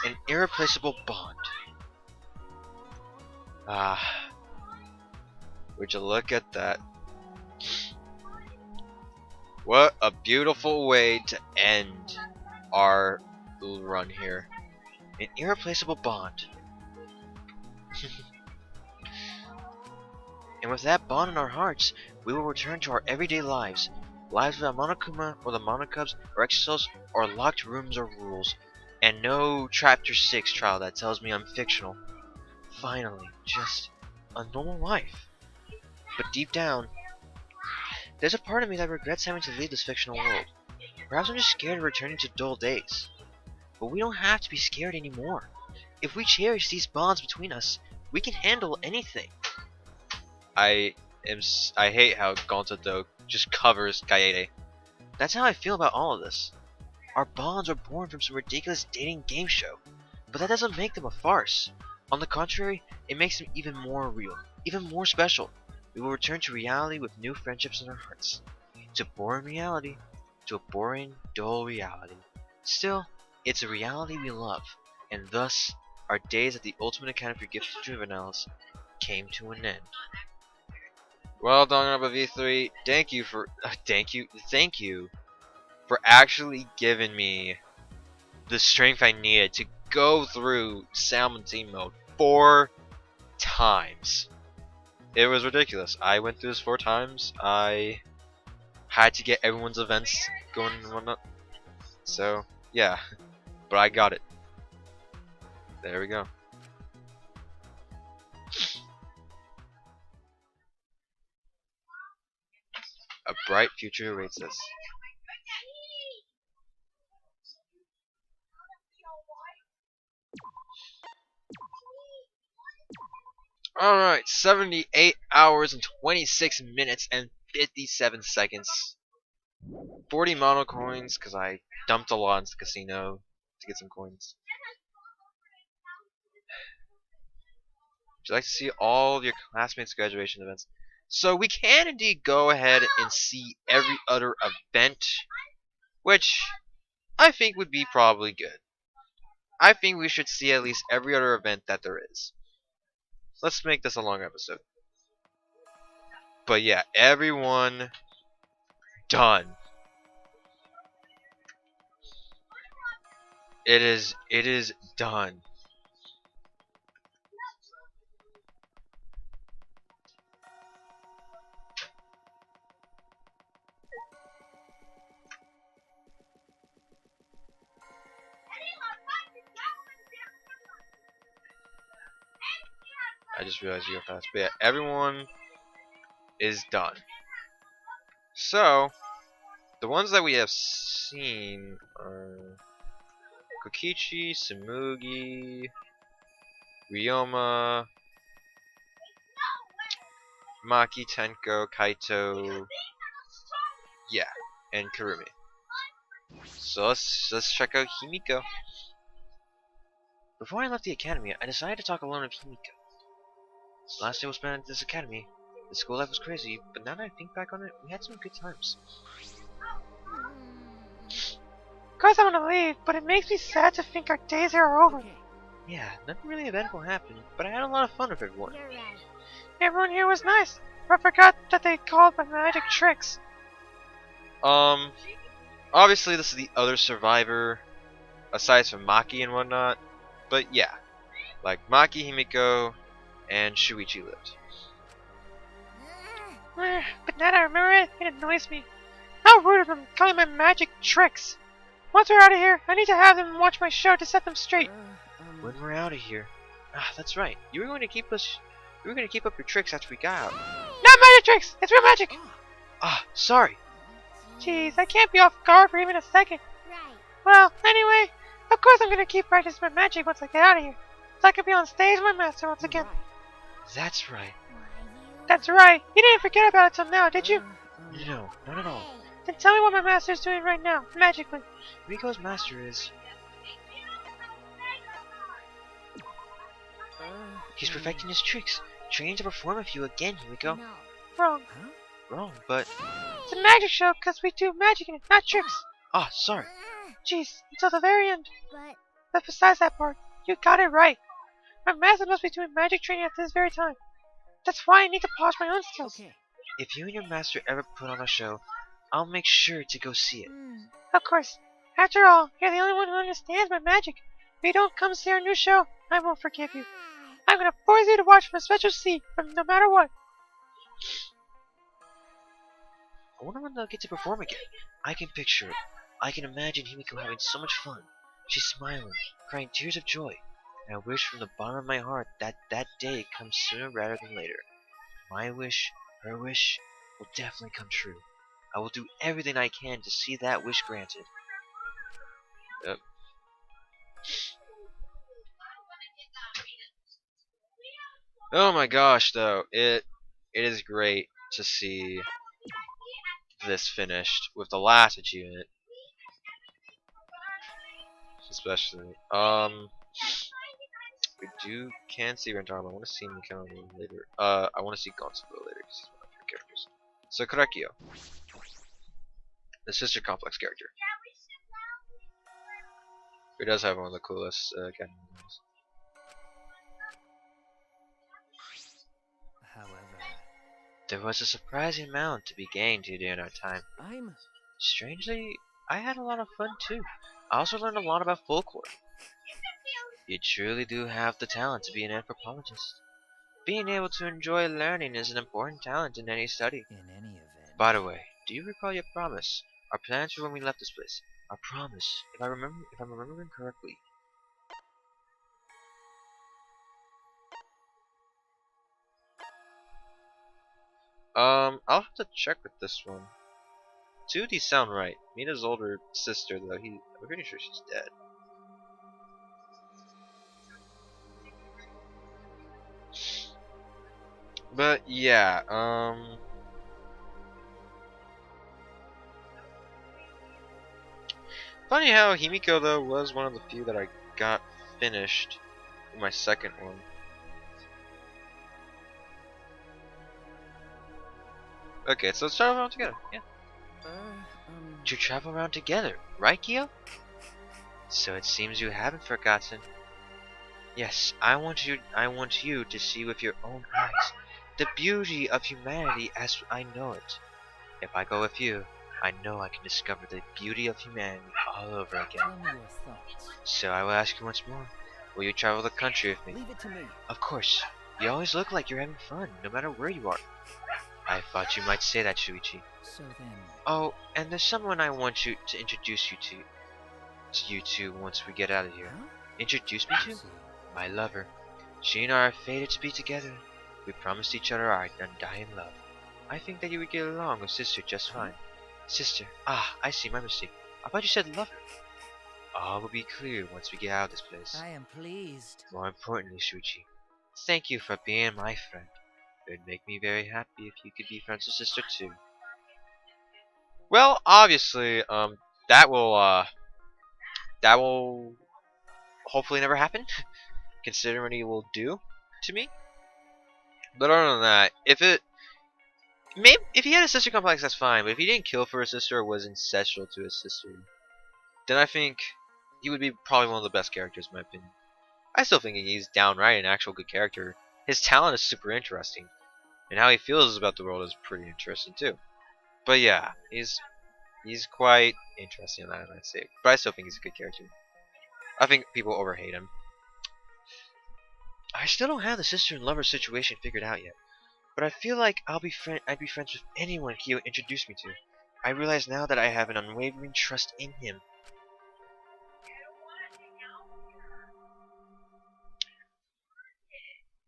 Speaker 6: An irreplaceable bond.
Speaker 2: Ah, would you look at that? What a beautiful way to end our little run here. An irreplaceable bond. And with that bond in our hearts, we will return to our everyday lives. Lives without Monokuma or the Monokubs or Exos or locked rooms or rules. And no Chapter 6 trial that tells me I'm fictional. Finally, just a normal life. But deep down, there's a part of me that regrets having to leave this fictional world. Perhaps I'm just scared of returning to dull days. But we don't have to be scared anymore. If we cherish these bonds between us, we can handle anything. I hate how Gonta just covers Kaede. That's how I feel about all of this. Our bonds are born from some ridiculous dating game show, but that doesn't make them a farce. On the contrary, it makes them even more real, even more special. We will return to reality with new friendships in our hearts. To boring reality, to a boring, dull reality. Still, it's a reality we love, and thus, our days at the Ultimate Academy for Gifted Juveniles came to an end. Well, Danganronpa V3, thank you for actually giving me the strength I needed to go through Salmon team mode 4 times. It was ridiculous. I went through this 4 times. I had to get everyone's events going and whatnot. So, yeah. But I got it. There we go. A bright future awaits us. Alright, 78 hours and 26 minutes and 57 seconds. 40 mono coins, because I dumped a lot into the casino to get some coins. Would you like to see all of your classmates' graduation events? So we can indeed go ahead and see every other event, which I think would be probably good. I think we should see at least every other event that there is. Let's make this a long episode. But yeah, everyone done. It is done. I just realized you go fast. But yeah, everyone is done. So, the ones that we have seen are Kokichi, Samugi, Ryoma, Maki, Tenko, Kaito, yeah, and Kurumi. So let's check out Himiko. Before I left the academy, I decided to talk alone with Himiko. The last day was spent at this academy. The school life was crazy, but now that I think back on it, we had some good times.
Speaker 3: Of course I want to leave, but it makes me sad to think our days here are over.
Speaker 4: Okay.
Speaker 2: Yeah, nothing really eventful happened, but I had a lot of fun with everyone.
Speaker 5: You're right.
Speaker 3: Everyone here was nice, but I forgot that they called my magic tricks.
Speaker 2: Obviously this is the other survivor, aside from Maki and whatnot, but yeah, like Maki, Himiko, and Shuichi lived.
Speaker 3: But now that I remember it, it annoys me. How rude of them calling my magic tricks. Once we're out of here, I need to have them watch my show to set them straight.
Speaker 2: When we're out of here, that's right. You were going to keep up your tricks after we got out.
Speaker 3: Not magic tricks! It's real magic!
Speaker 2: Sorry.
Speaker 3: Jeez, I can't be off guard for even a second.
Speaker 5: Right.
Speaker 3: Well, anyway, of course I'm gonna keep practicing my magic once I get out of here. So I can be on stage with my master once again.
Speaker 2: That's right.
Speaker 5: Why you?
Speaker 3: That's right. You didn't forget about it till now, did you?
Speaker 2: No, not at all.
Speaker 5: Hey.
Speaker 3: Then tell me what my master's doing right now, magically.
Speaker 2: Himiko's master is... He's perfecting his tricks, training to perform with you again, Himiko.
Speaker 5: No.
Speaker 3: Wrong.
Speaker 2: Wrong, but...
Speaker 3: It's a magic show because we do magic in it, not tricks.
Speaker 2: Sorry.
Speaker 3: Jeez, until the very end.
Speaker 5: But
Speaker 3: But besides that part, you got it right. My master must be doing magic training at this very time. That's why I need to polish my own skills.
Speaker 4: Okay.
Speaker 6: If you and your master ever put on a show, I'll make sure to go see it.
Speaker 3: Of course. After all, you're the only one who understands my magic. If you don't come see our new show, I won't forgive you. I'm gonna force you to watch from a special seat, from no matter what.
Speaker 6: I wonder when they'll get to perform again. I can picture it. I can imagine Himiko having so much fun. She's smiling, crying tears of joy. And I wish from the bottom of my heart that that day comes sooner rather than later. My wish, her wish, will definitely come true. I will do everything I can to see that wish granted. Yep. Oh my gosh, though, it is great to see this finished with the last achievement, especially. We can see Rentaro. I want to see Mikado later. I want to see Gonzalo later because he's one of my favorite characters. So Korekio, the sister complex character, who does have one of the coolest academy names.
Speaker 4: However,
Speaker 6: There was a surprising amount to be gained during our time.
Speaker 4: I'm...
Speaker 6: Strangely, I had a lot of fun too. I also learned a lot about folklore. You truly do have the talent to be an anthropologist. Being able to enjoy learning is an important talent in any study.
Speaker 4: in any event.
Speaker 6: By the way, do you recall your promise? Our plans for when we left this place? Our promise, if I'm remembering correctly. I'll have to check with this one. Two of these sound right. Mina's older sister, though, I'm pretty sure she's dead. But yeah, funny how Himiko though was one of the few that I got finished in my second one. Okay, so let's travel around together. Yeah. To travel around together, right, Kyo? So it seems you haven't forgotten. Yes, I want you to see with your own eyes the beauty of humanity as I know it. If I go with you, I know I can discover the beauty of humanity all over again.
Speaker 4: Tell me your thoughts.
Speaker 6: So I will ask you once more, will you travel the country with me?
Speaker 4: Leave it to me.
Speaker 6: Of course. You always look like you're having fun, no matter where you are. I thought you might say that, Shuichi.
Speaker 4: So then...
Speaker 6: Oh, and there's someone I want you to introduce you to. To you two once we get out of here.
Speaker 4: Huh?
Speaker 6: Introduce me
Speaker 4: I
Speaker 6: to?
Speaker 4: see.
Speaker 6: My lover. She and I are fated to be together. We promised each other our undying love. I think that you would get along with sister just fine. Sister. Ah, I see, my mistake. I thought you said lover. All will be clear once we get out of this place.
Speaker 4: I am pleased.
Speaker 6: More importantly, Shuichi, thank you for being my friend. It would make me very happy if you could be friends with sister too. Well, obviously, that will hopefully never happen, considering what he will do to me. But other than that, if he had a sister complex, that's fine. But if he didn't kill for his sister or was ancestral to his sister, then I think he would be probably one of the best characters in my opinion. I still think he's downright an actual good character. His talent is super interesting, and how he feels about the world is pretty interesting too. But yeah, he's quite interesting in that, I'd say. But I still think he's a good character. I think people overhate him. I still don't have the sister and lover situation figured out yet, but I feel like I'd be friends with anyone Kyo introduced me to. I realize now that I have an unwavering trust in him.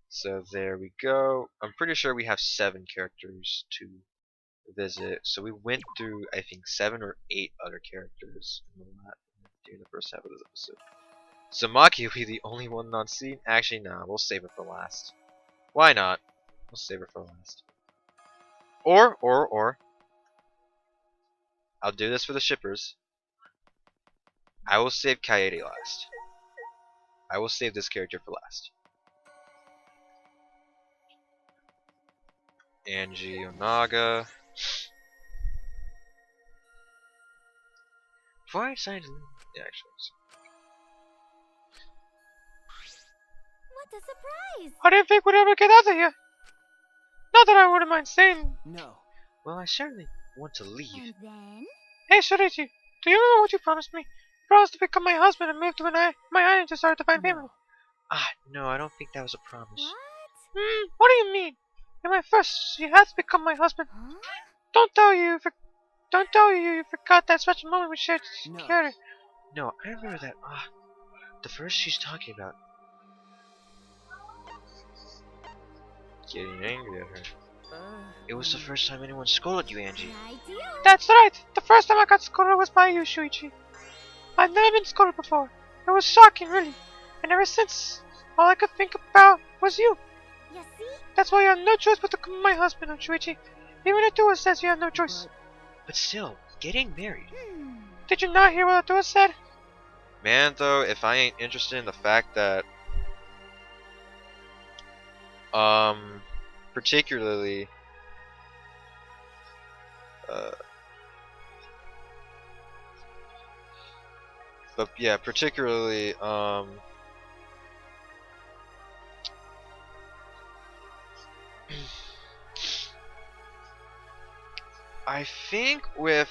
Speaker 6: So there we go. I'm pretty sure we have 7 characters to visit. So we went through, I think, 7 or 8 other characters during the first half of this episode. So Maki will be the only one not seen. Actually, nah, we'll save it for last. Why not? We'll save it for last. Or, I'll do this for the shippers. I will save Kaede last. I will save this character for last. Angie Onaga. Before I decide to leave, yeah, actually.
Speaker 5: What a surprise!
Speaker 3: I didn't think we'd ever get out of here. Not that I wouldn't mind staying.
Speaker 4: No.
Speaker 6: Well, I certainly want to leave.
Speaker 5: And then?
Speaker 3: Hey, Shinichi, do you remember what you promised me? You promised to become my husband and move to my island to start a divine family.
Speaker 6: Ah, no, I don't think that was a promise.
Speaker 5: What?
Speaker 3: What do you mean? You're my first. You have to become my husband.
Speaker 5: Huh?
Speaker 3: Don't tell you you forgot that special moment we shared together.
Speaker 6: No, I remember that. The first she's talking about.
Speaker 2: Getting angry at her.
Speaker 6: It was the first time anyone scolded you, Angie.
Speaker 5: An idea?
Speaker 3: That's right. The first time I got scolded was by you, Shuichi. I've never been scolded before. It was shocking, really. And ever since, all I could think about was you.
Speaker 5: You see?
Speaker 3: That's why you have no choice but to become my husband, Shuichi. Even Atua says you have no choice.
Speaker 6: But still, getting married.
Speaker 3: Did you not hear what Atua said?
Speaker 2: Man, though, if I ain't interested in the fact that, particularly, but yeah, particularly, I think with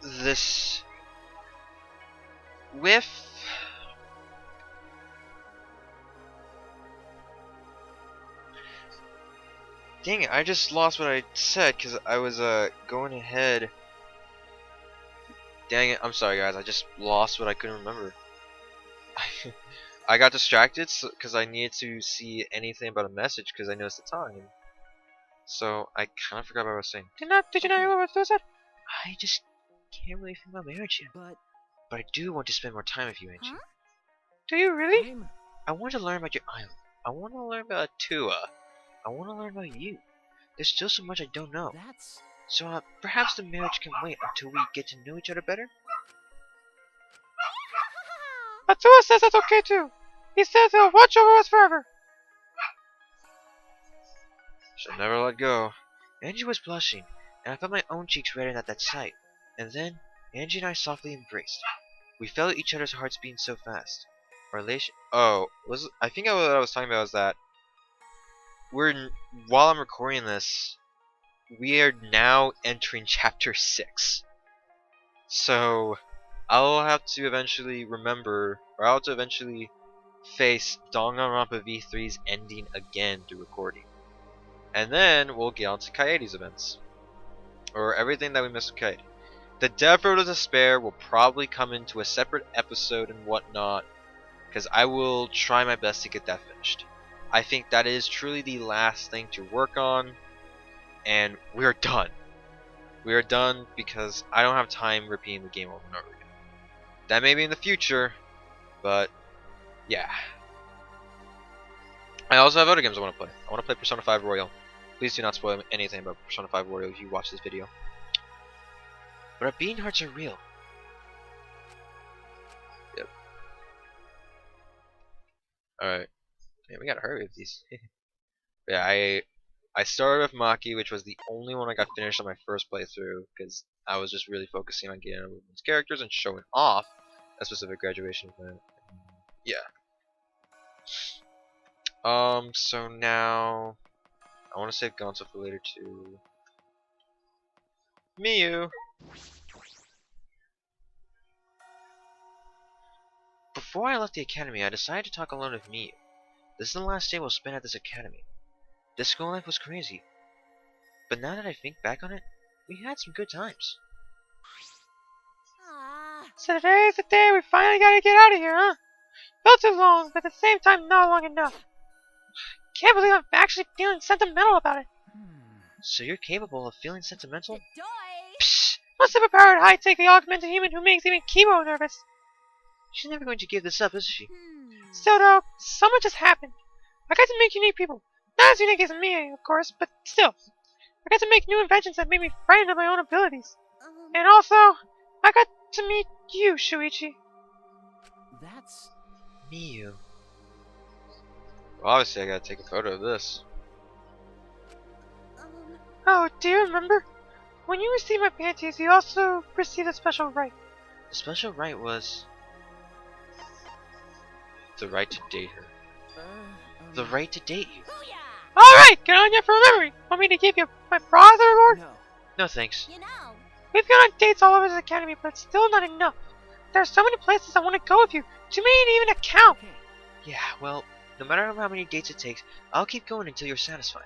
Speaker 2: this, dang it, I just lost what I said because I was going ahead. Dang it, I'm sorry guys, I just lost what I couldn't remember. I got distracted because I needed to see anything about a message because I noticed the time. So I kind of forgot what I was saying.
Speaker 3: Did you not hear what Atua said?
Speaker 6: I just can't really think about marriage yet. But I do want to spend more time with you, Angie.
Speaker 5: Huh?
Speaker 3: Do you really?
Speaker 6: I want to learn about your island. I want to learn about Tua. I want to learn about you. There's still so much I don't know. So perhaps the marriage can wait until we get to know each other better?
Speaker 3: Atua says that's okay too. He says he'll watch over us forever.
Speaker 2: Should never let go.
Speaker 6: Angie was blushing, and I felt my own cheeks redden at that sight. And then, Angie and I softly embraced. We felt each other's hearts beating so fast. Our relation.
Speaker 2: Oh, I think what I was talking about was that while I'm recording this, we are now entering chapter 6. So I'll have to eventually remember, or I'll have to eventually face Danganronpa V3's ending again through recording. And then we'll get on to Kaede's events. Or everything that we missed with Kaede. The Death Road of Despair will probably come into a separate episode and whatnot, because I will try my best to get that finished. I think that is truly the last thing to work on, and we're done. We are done because I don't have time repeating the game over and over again. That may be in the future, but yeah. I also have other games I want to play. I want to play Persona 5 Royal. Please do not spoil anything about Persona 5 Royal if you watch this video.
Speaker 6: But our beating hearts are real.
Speaker 2: Yep. Alright. Man, we gotta hurry with these. Yeah, I started with Maki, which was the only one I got finished on my first playthrough, because I was just really focusing on getting everyone's characters and showing off a specific graduation event. Yeah. So now I want to save Gonzo for later too. Miyu.
Speaker 6: Before I left the academy, I decided to talk alone with Miyu. This is the last day we'll spend at this academy. This school life was crazy. But now that I think back on it, we had some good times.
Speaker 5: Ah.
Speaker 3: So today's the day we finally gotta get out of here, huh? Felt too long, but at the same time not long enough. Can't believe I'm actually feeling sentimental about it.
Speaker 6: So you're capable of feeling sentimental?
Speaker 5: Joy!
Speaker 6: Psst!
Speaker 3: What superpowered high-tech the augmented human who makes even Kibo nervous?
Speaker 6: She's never going to give this up, is she?
Speaker 3: Still though, so much has happened. I got to make unique people. Not as unique as me, of course, but still. I got to make new inventions that made me frightened of my own abilities. And also, I got to meet you, Shuichi.
Speaker 4: That's...
Speaker 6: Miyu.
Speaker 2: Well, obviously I gotta take a photo of this.
Speaker 3: Oh, do you remember? When you received my panties, you also received a special right.
Speaker 6: The special right was...
Speaker 2: The right to date her.
Speaker 6: The right to date you.
Speaker 3: Alright, get on you for memory. Want me to give you my brother reward?
Speaker 4: No.
Speaker 2: No thanks.
Speaker 5: You know.
Speaker 3: We've gone on dates all over this academy, but it's still not enough. There's so many places I want to go with you. Too many to even account.
Speaker 4: Okay.
Speaker 6: Yeah, well, no matter how many dates it takes, I'll keep going until you're satisfied.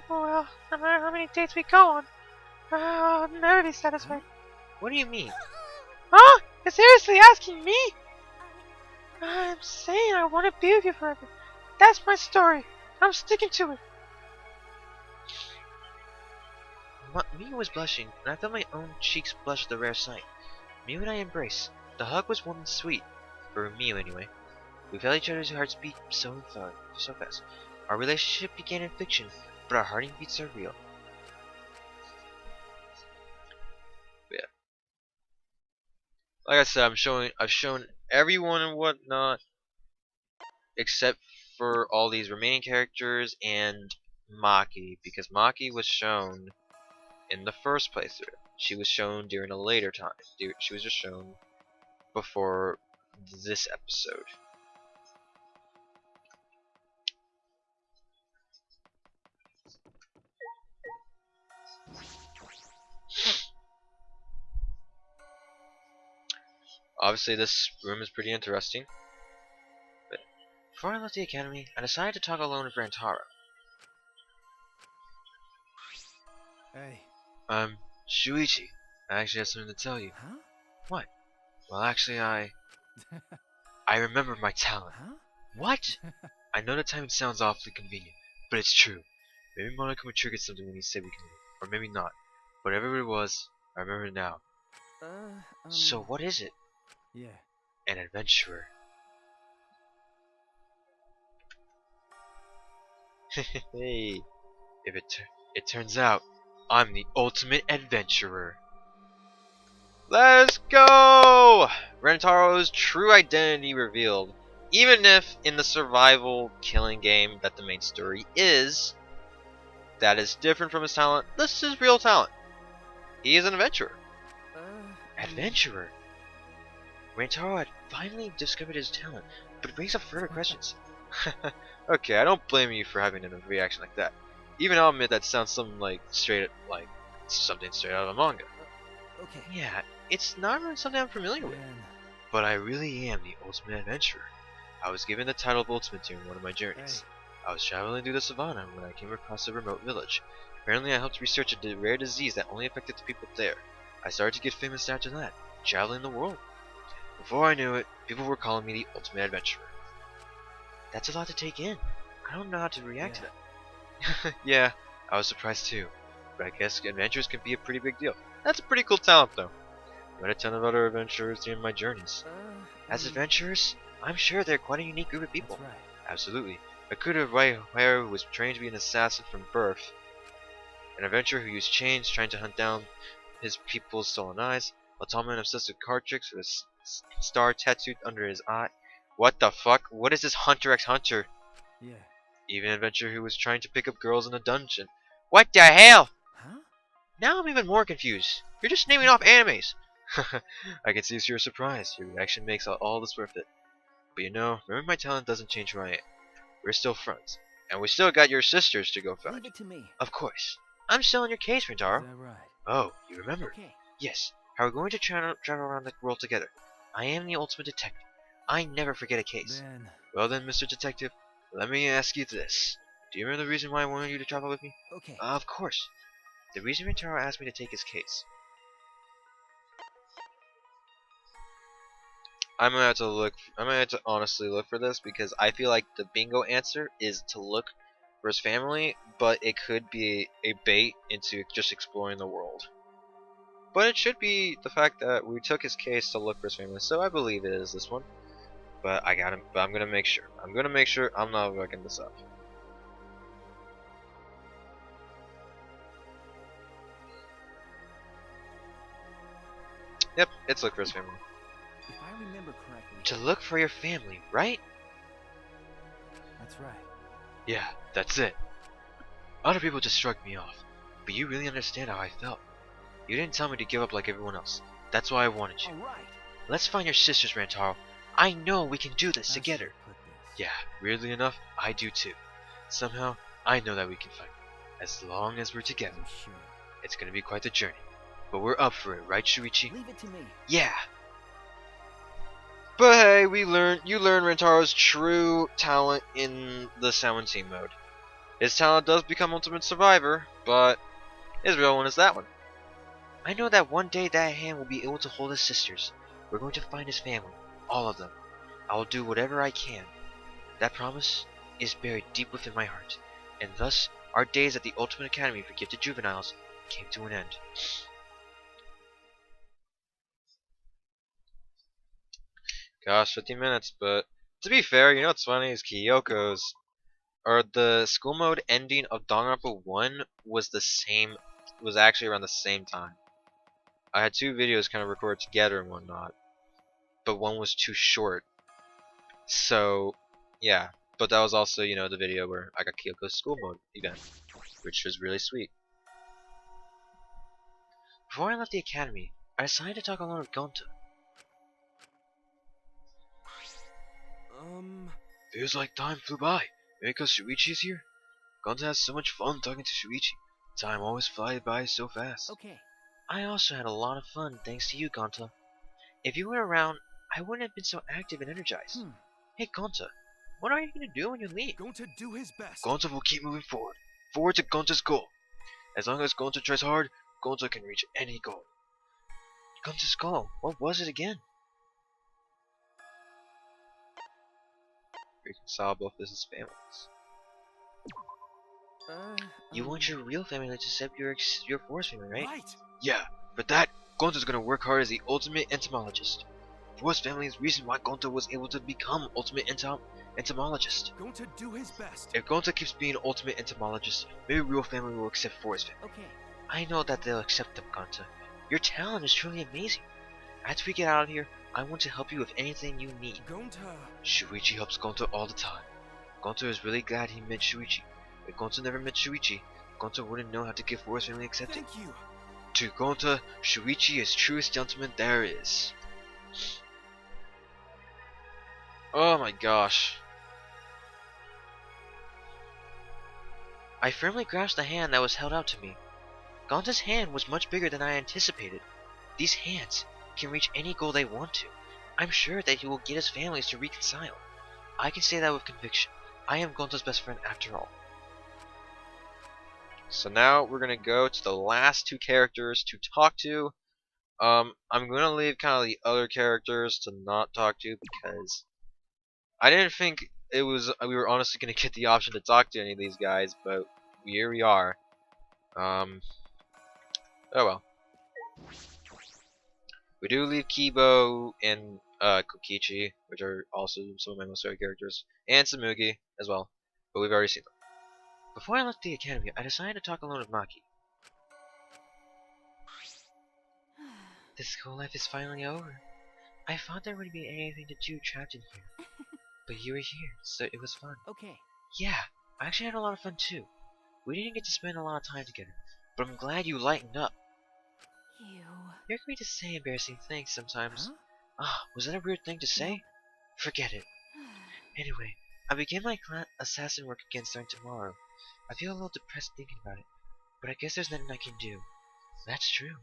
Speaker 3: Well, no matter how many dates we go on, I'll never be satisfied.
Speaker 6: What do you mean?
Speaker 3: Huh? You're seriously asking me? I'm saying I want to be with you forever. That's my story. I'm sticking to it.
Speaker 6: Miu was blushing, and I felt my own cheeks blush at the rare sight. Miu and I embraced. The hug was warm and sweet, for Miu anyway. We felt each other's hearts beat so fast. Our relationship began in fiction, but our heartbeats are real. But yeah, like I said, I've shown everyone and whatnot, except for all these remaining characters and Maki, because Maki was shown in the first playthrough. She was shown during a later time. She was just shown before this episode. Obviously, this room is pretty interesting. But before I left the academy, I decided to talk alone with Rantaro.
Speaker 4: Hey.
Speaker 2: Shuichi, I actually have something to tell you.
Speaker 4: Huh?
Speaker 2: What? Well, actually, I remember my talent.
Speaker 4: Huh?
Speaker 2: What? I know the timing sounds awfully convenient, but it's true. Maybe Monica would trigger something when he said we can leave, or maybe not. Whatever it was, I remember it now.
Speaker 6: So what is it?
Speaker 4: Yeah.
Speaker 2: An adventurer. Hey, if it turns out I'm the ultimate adventurer. Let's go! Rentaro's true identity revealed. Even if in the survival killing game that the main story is, that is different from his talent, this is real talent. He is an adventurer. Adventurer? Rantaro had finally discovered his talent, but it brings up further questions. Okay, I don't blame you for having a reaction like that. Even I'll admit that sounds something like something straight out of a manga.
Speaker 4: Okay.
Speaker 2: Yeah, it's not really something I'm familiar with.
Speaker 4: Then,
Speaker 2: But I really am the ultimate adventurer. I was given the title of Ultimate during one of my journeys. I was traveling through the savannah when I came across a remote village. Apparently I helped research a rare disease that only affected the people there. I started to get famous after that, traveling the world. Before I knew it, people were calling me the ultimate adventurer. That's a lot to take in. I don't know how to react to that. Yeah, I was surprised too. But I guess adventures can be a pretty big deal. That's a pretty cool talent though. I met a ton of other adventurers during my journeys. As adventurers, I'm sure they're quite a unique group of people.
Speaker 4: that's right.
Speaker 2: Absolutely. A Kuda Waiho who was trained to be an assassin from birth. An adventurer who used chains trying to hunt down his people's stolen eyes. A tall man obsessed with card tricks with a star tattooed under his eye. What the fuck? What is this Hunter x Hunter?
Speaker 4: Yeah.
Speaker 2: Even an adventurer who was trying to pick up girls in a dungeon. What the hell?
Speaker 4: Huh?
Speaker 2: Now I'm even more confused. You're just naming off animes. I can see you're surprised. Your reaction makes all this worth it. But you know, remember my talent doesn't change who I am. We're still friends. And we still got your sisters to go
Speaker 4: Leave
Speaker 2: find.
Speaker 4: it to me.
Speaker 2: Of course. I'm still on your case,
Speaker 4: Is
Speaker 2: Rintaro.
Speaker 4: that right?
Speaker 2: Oh, you remember?
Speaker 4: Okay.
Speaker 2: Yes. How we're going to travel around the world together. I am the ultimate detective. I never forget a case.
Speaker 4: Then,
Speaker 2: Well then, Mr. Detective, let me ask you this. Do you remember the reason why I wanted you to travel with me?
Speaker 4: okay.
Speaker 2: Of course. The reason Rintaro asked me to take his case. I'm gonna have to look. I'm gonna have to honestly look for this because I feel like the bingo answer is to look for his family, but it could be a bait into just exploring the world. But it should be the fact that we took his case to look for his family, so I believe it is this one. But I got him. But I'm gonna make sure. I'm gonna make sure I'm not looking this up. Yep, it's look for his family.
Speaker 4: If I remember correctly,
Speaker 2: To look for your family, right?
Speaker 4: that's right.
Speaker 2: Yeah, that's it. Other people just shrugged me off, but you really understand how I felt. You didn't tell me to give up like everyone else. That's why I wanted you.
Speaker 4: All right.
Speaker 2: Let's find your sisters, Rantaro. I know we can do this
Speaker 4: How should
Speaker 2: together.
Speaker 4: I put this?
Speaker 2: Yeah, weirdly enough, I do too. Somehow, I know that we can fight. As long as we're together.
Speaker 4: I'm sure.
Speaker 2: It's gonna be quite the journey. But we're up for it, right, Shuichi?
Speaker 4: Leave it to me.
Speaker 2: Yeah! But hey, you learn Rentaro's true talent in the Salmon team mode. His talent does become Ultimate Survivor, but his real one is that one. I know that one day that hand will be able to hold his sisters. We're going to find his family. All of them. I will do whatever I can. That promise is buried deep within my heart. And thus, our days at the Ultimate Academy for Gifted Juveniles came to an end. Gosh, 15 minutes, but to be fair, you know what's funny is Kyoko's, or the school mode ending of Danganronpa 1 was actually around the same time. I had two videos kind of recorded together and whatnot, but one was too short. So, yeah, but that was also, you know, the video where I got Kyoko's school mode event, which was really sweet. Before I left the academy, I decided to talk alone with Gonta. Feels like time flew by. Maybe because Shuichi's here? Gonta has so much fun talking to Shuichi. Time always flies by so fast.
Speaker 4: Okay.
Speaker 6: I also had a lot of fun thanks to you, Gonta. If you were around, I wouldn't have been so active and energized. Hey, Gonta, what are you going to do when you leave?
Speaker 7: Going to do his best.
Speaker 2: Gonta will keep moving forward. Forward to Gonta's goal. As long as Gonta tries hard, Gonta can reach any goal.
Speaker 6: Gonta's goal? What was it again?
Speaker 2: Reconcile both his families.
Speaker 6: You want your real family to accept your forest family, right?
Speaker 7: Right.
Speaker 2: Yeah, for that, Gonta's gonna work hard as the ultimate entomologist. Forest family is the reason why Gonta was able to become ultimate entomologist.
Speaker 7: Going to do his best.
Speaker 2: If Gonta keeps being ultimate entomologist, maybe real family will accept Forest family.
Speaker 4: Okay.
Speaker 6: I know that they'll accept them, Gonta. Your talent is truly amazing. After we get out of here, I want to help you with anything you need.
Speaker 7: Going to...
Speaker 2: Shuichi helps Gonta all the time. Gonta is really glad he met Shuichi. If Gonta never met Shuichi, Gonta wouldn't know how to get Forest family accepted.
Speaker 7: Thank you.
Speaker 2: To Gonta, Shuichi is truest gentleman there is. Oh my gosh.
Speaker 6: I firmly grasped the hand that was held out to me. Gonta's hand was much bigger than I anticipated. These hands can reach any goal they want to. I'm sure that he will get his families to reconcile. I can say that with conviction. I am Gonta's best friend after all.
Speaker 2: So now we're gonna go to the last two characters to talk to. I'm gonna leave kind of the other characters to not talk to because I didn't think we were honestly gonna get the option to talk to any of these guys, but here we are. Oh well. We do leave Kibo and Kokichi, which are also some of my most favorite characters, and Samugi as well, but we've already seen them.
Speaker 6: Before I left the academy, I decided to talk alone with Maki. The school life is finally over. I thought there wouldn't be anything to do trapped in here. But you were here, so it was fun.
Speaker 4: Okay.
Speaker 6: Yeah, I actually had a lot of fun too. We didn't get to spend a lot of time together, but I'm glad you lightened up. You're going to say embarrassing things sometimes.
Speaker 4: Huh?
Speaker 6: Ah, was that a weird thing to say? Forget it. Anyway, I begin my assassin work again starting tomorrow. I feel a little depressed thinking about it, but I guess there's nothing I can do. That's true.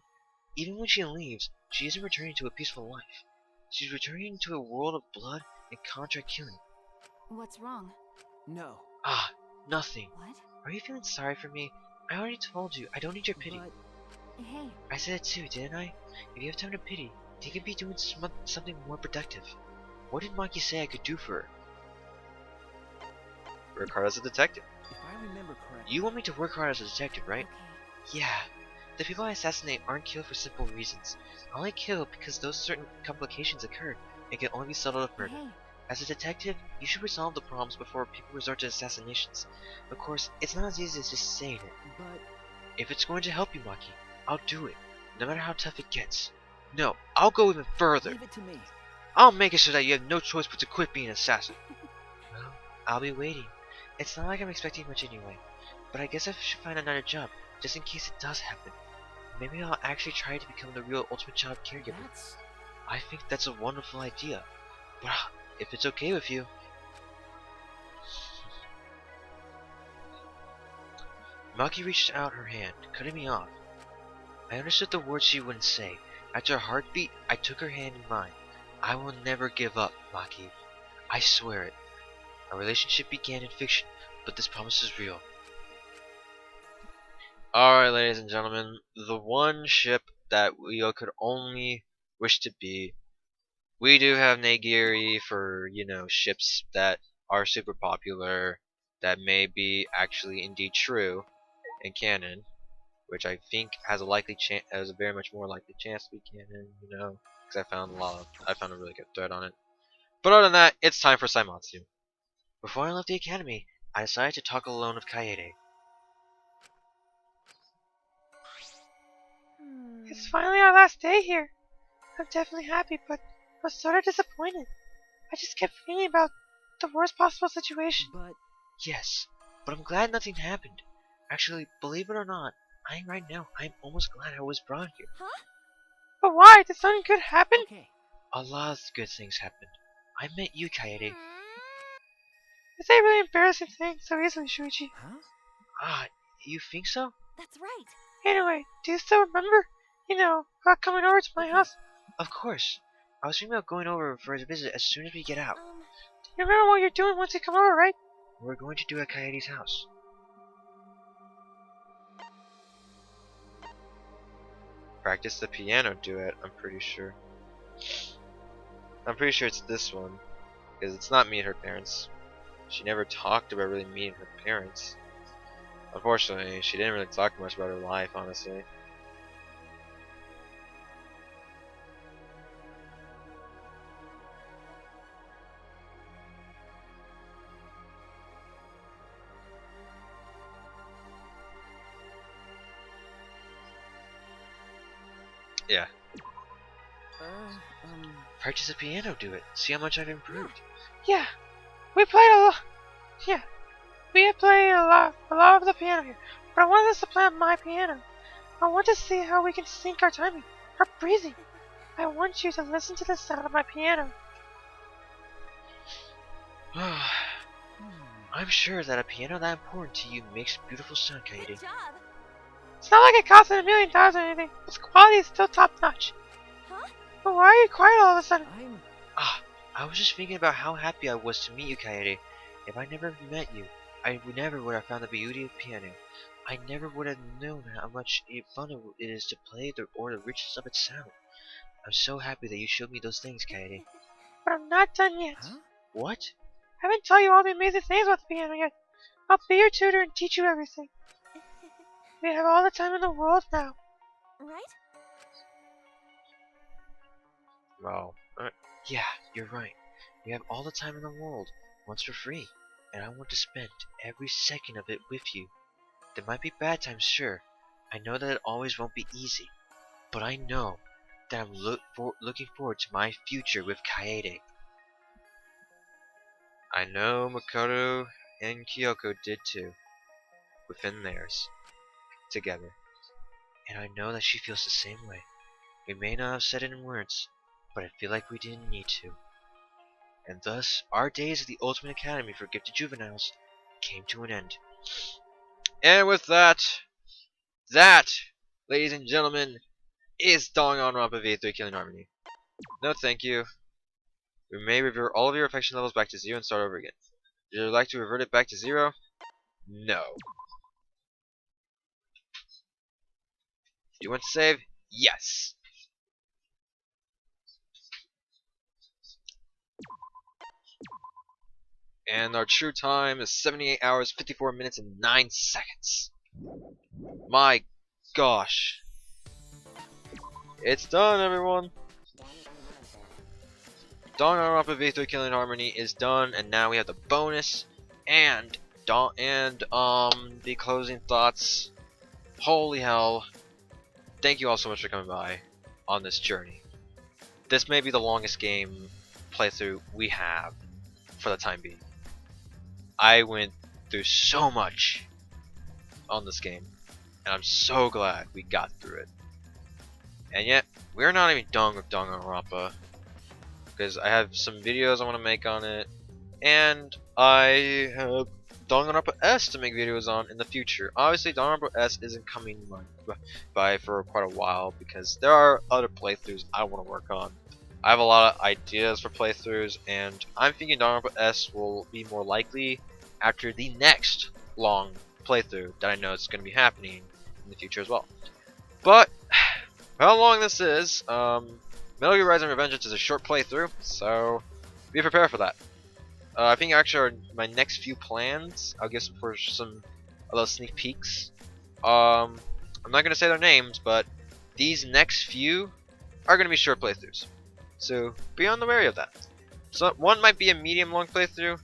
Speaker 6: Even when she leaves, she isn't returning to a peaceful life. She's returning to a world of blood and contract killing.
Speaker 5: What's wrong?
Speaker 4: No.
Speaker 6: Ah, nothing.
Speaker 5: What?
Speaker 6: Are you feeling sorry for me? I already told you, I don't need your pity.
Speaker 4: But
Speaker 5: Hey,
Speaker 6: I said it too, didn't I? If you have time to pity, you could be doing something more productive. What did Maki say I could do for her?
Speaker 2: Work hard as a detective.
Speaker 4: if I remember correctly.
Speaker 6: You want me to work hard as a detective, right?
Speaker 5: okay.
Speaker 6: Yeah. The people I assassinate aren't killed for simple reasons. I only kill because those certain complications occurred and can only be settled with murder.
Speaker 5: Hey,
Speaker 6: As a detective, you should resolve the problems before people resort to assassinations. Of course, it's not as easy as just saying it.
Speaker 4: But
Speaker 6: If it's going to help you, Maki, I'll do it, no matter how tough it gets. No, I'll go even further.
Speaker 4: leave it to me.
Speaker 6: I'll make it so that you have no choice but to quit being an assassin. Well, I'll be waiting. It's not like I'm expecting much anyway, but I guess I should find another job, just in case it does happen. Maybe I'll actually try to become the real ultimate child caregiver.
Speaker 4: That's
Speaker 6: I think that's a wonderful idea, but if it's okay with you. Maki reached out her hand, cutting me off. I understood the words she wouldn't say. After a heartbeat, I took her hand in mine. I will never give up, Maki. I swear it. Our relationship began in fiction, but this promise is real. Alright, ladies and gentlemen, the one ship that we could only wish to be. We do have Nagiri for, ships that are super popular, that may be actually indeed true in canon, which I think has a very much more likely chance to be canon, because I found a really good thread on it. But other than that, it's time for Saimatsu. Before I left the academy, I decided to talk alone with Kaede.
Speaker 3: It's finally our last day here. I'm definitely happy, but I was sort of disappointed. I just kept thinking about the worst possible situation.
Speaker 4: But
Speaker 6: Yes, but I'm glad nothing happened. Actually, believe it or not, right now, I'm almost glad I was brought here.
Speaker 3: But why? Did something good happen?
Speaker 4: okay.
Speaker 6: A lot of good things happened. I met you, Kaede.
Speaker 3: Is that really embarrassing saying so easily, Shuichi?
Speaker 4: Huh?
Speaker 6: Ah, you think so?
Speaker 5: That's right.
Speaker 3: Anyway, do you still remember? About coming over to my house?
Speaker 6: Of course. I was thinking about going over for a visit as soon as we get out.
Speaker 3: You remember what you're doing once you come over, right?
Speaker 6: We're going to do at Kaede's house. Practice the piano duet, I'm pretty sure. I'm pretty sure it's this one. Because it's not me and her parents. She never talked about really me and her parents. Unfortunately, she didn't really talk much about her life, honestly. Yeah. Practice the piano duet. See how much I've improved.
Speaker 3: Yeah, we played a lot. Yeah, we play a lot of the piano here. But I wanted us to play on my piano. I want to see how we can sync our timing, our breathing. I want you to listen to the sound of my piano.
Speaker 6: I'm sure that a piano that important to you makes beautiful sound, Kaede.
Speaker 5: Good job.
Speaker 3: It's not like it costs $1 million or anything. Its quality is still top notch.
Speaker 5: Huh?
Speaker 3: But why are you quiet all of a sudden?
Speaker 6: I was just thinking about how happy I was to meet you, Kaede. If I never met you, I never would have found the beauty of piano. I never would have known how much fun it is to play or the richness of its sound. I'm so happy that you showed me those things, Kaede.
Speaker 3: But I'm not done yet.
Speaker 4: Huh?
Speaker 6: What?
Speaker 3: I haven't told you all the amazing things about the piano yet. I'll be your tutor and teach you everything. We have all the time in the world now.
Speaker 5: Right?
Speaker 6: Well, yeah, you're right. We have all the time in the world, once for free, and I want to spend every second of it with you. There might be bad times, sure. I know that it always won't be easy, but I know that I'm looking forward to my future with Kaede. I know Makoto and Kyoko did too, within theirs, together. And I know that she feels the same way. We may not have said it in words, but I feel like we didn't need to. And thus, our days at the Ultimate Academy for Gifted Juveniles came to an end. And with that, ladies and gentlemen, is Danganronpa V3 Killing Harmony. No thank you. We may revert all of your affection levels back to 0 and start over again. Would you like to revert it back to 0? No. Do you want to save? Yes. And our true time is 78 hours, 54 minutes, and 9 seconds. My gosh. It's done, everyone. Danganronpa V3 Killing Harmony is done, and now we have the bonus and the closing thoughts. Holy hell. Thank you all so much for coming by on this journey. This may be the longest game playthrough we have for the time being. I went through so much on this game, and I'm so glad we got through it. And yet, we're not even done with Danganronpa, because I have some videos I want to make on it, and I have
Speaker 2: Danganronpa S to make videos on in the future. Obviously, Danganronpa S isn't coming by for quite a while because there are other playthroughs I want to work on. I have a lot of ideas for playthroughs, and I'm thinking Danganronpa S will be more likely after the next long playthrough that I know is going to be happening in the future as well. But how long this is, Metal Gear Rising: Revengeance is a short playthrough, so be prepared for that. I think actually my next few plans, I'll give some of those sneak peeks. I'm not gonna say their names, but these next few are gonna be short playthroughs, so be on the wary of that. So one might be a medium long playthrough,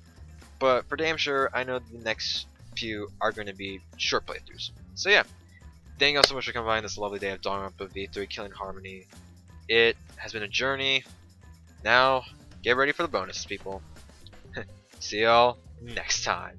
Speaker 2: but for damn sure, I know the next few are gonna be short playthroughs. So yeah, thank you all so much for coming by on this lovely day of Danganronpa V3 Killing Harmony. It has been a journey. Now, get ready for the bonuses, people. See y'all next time.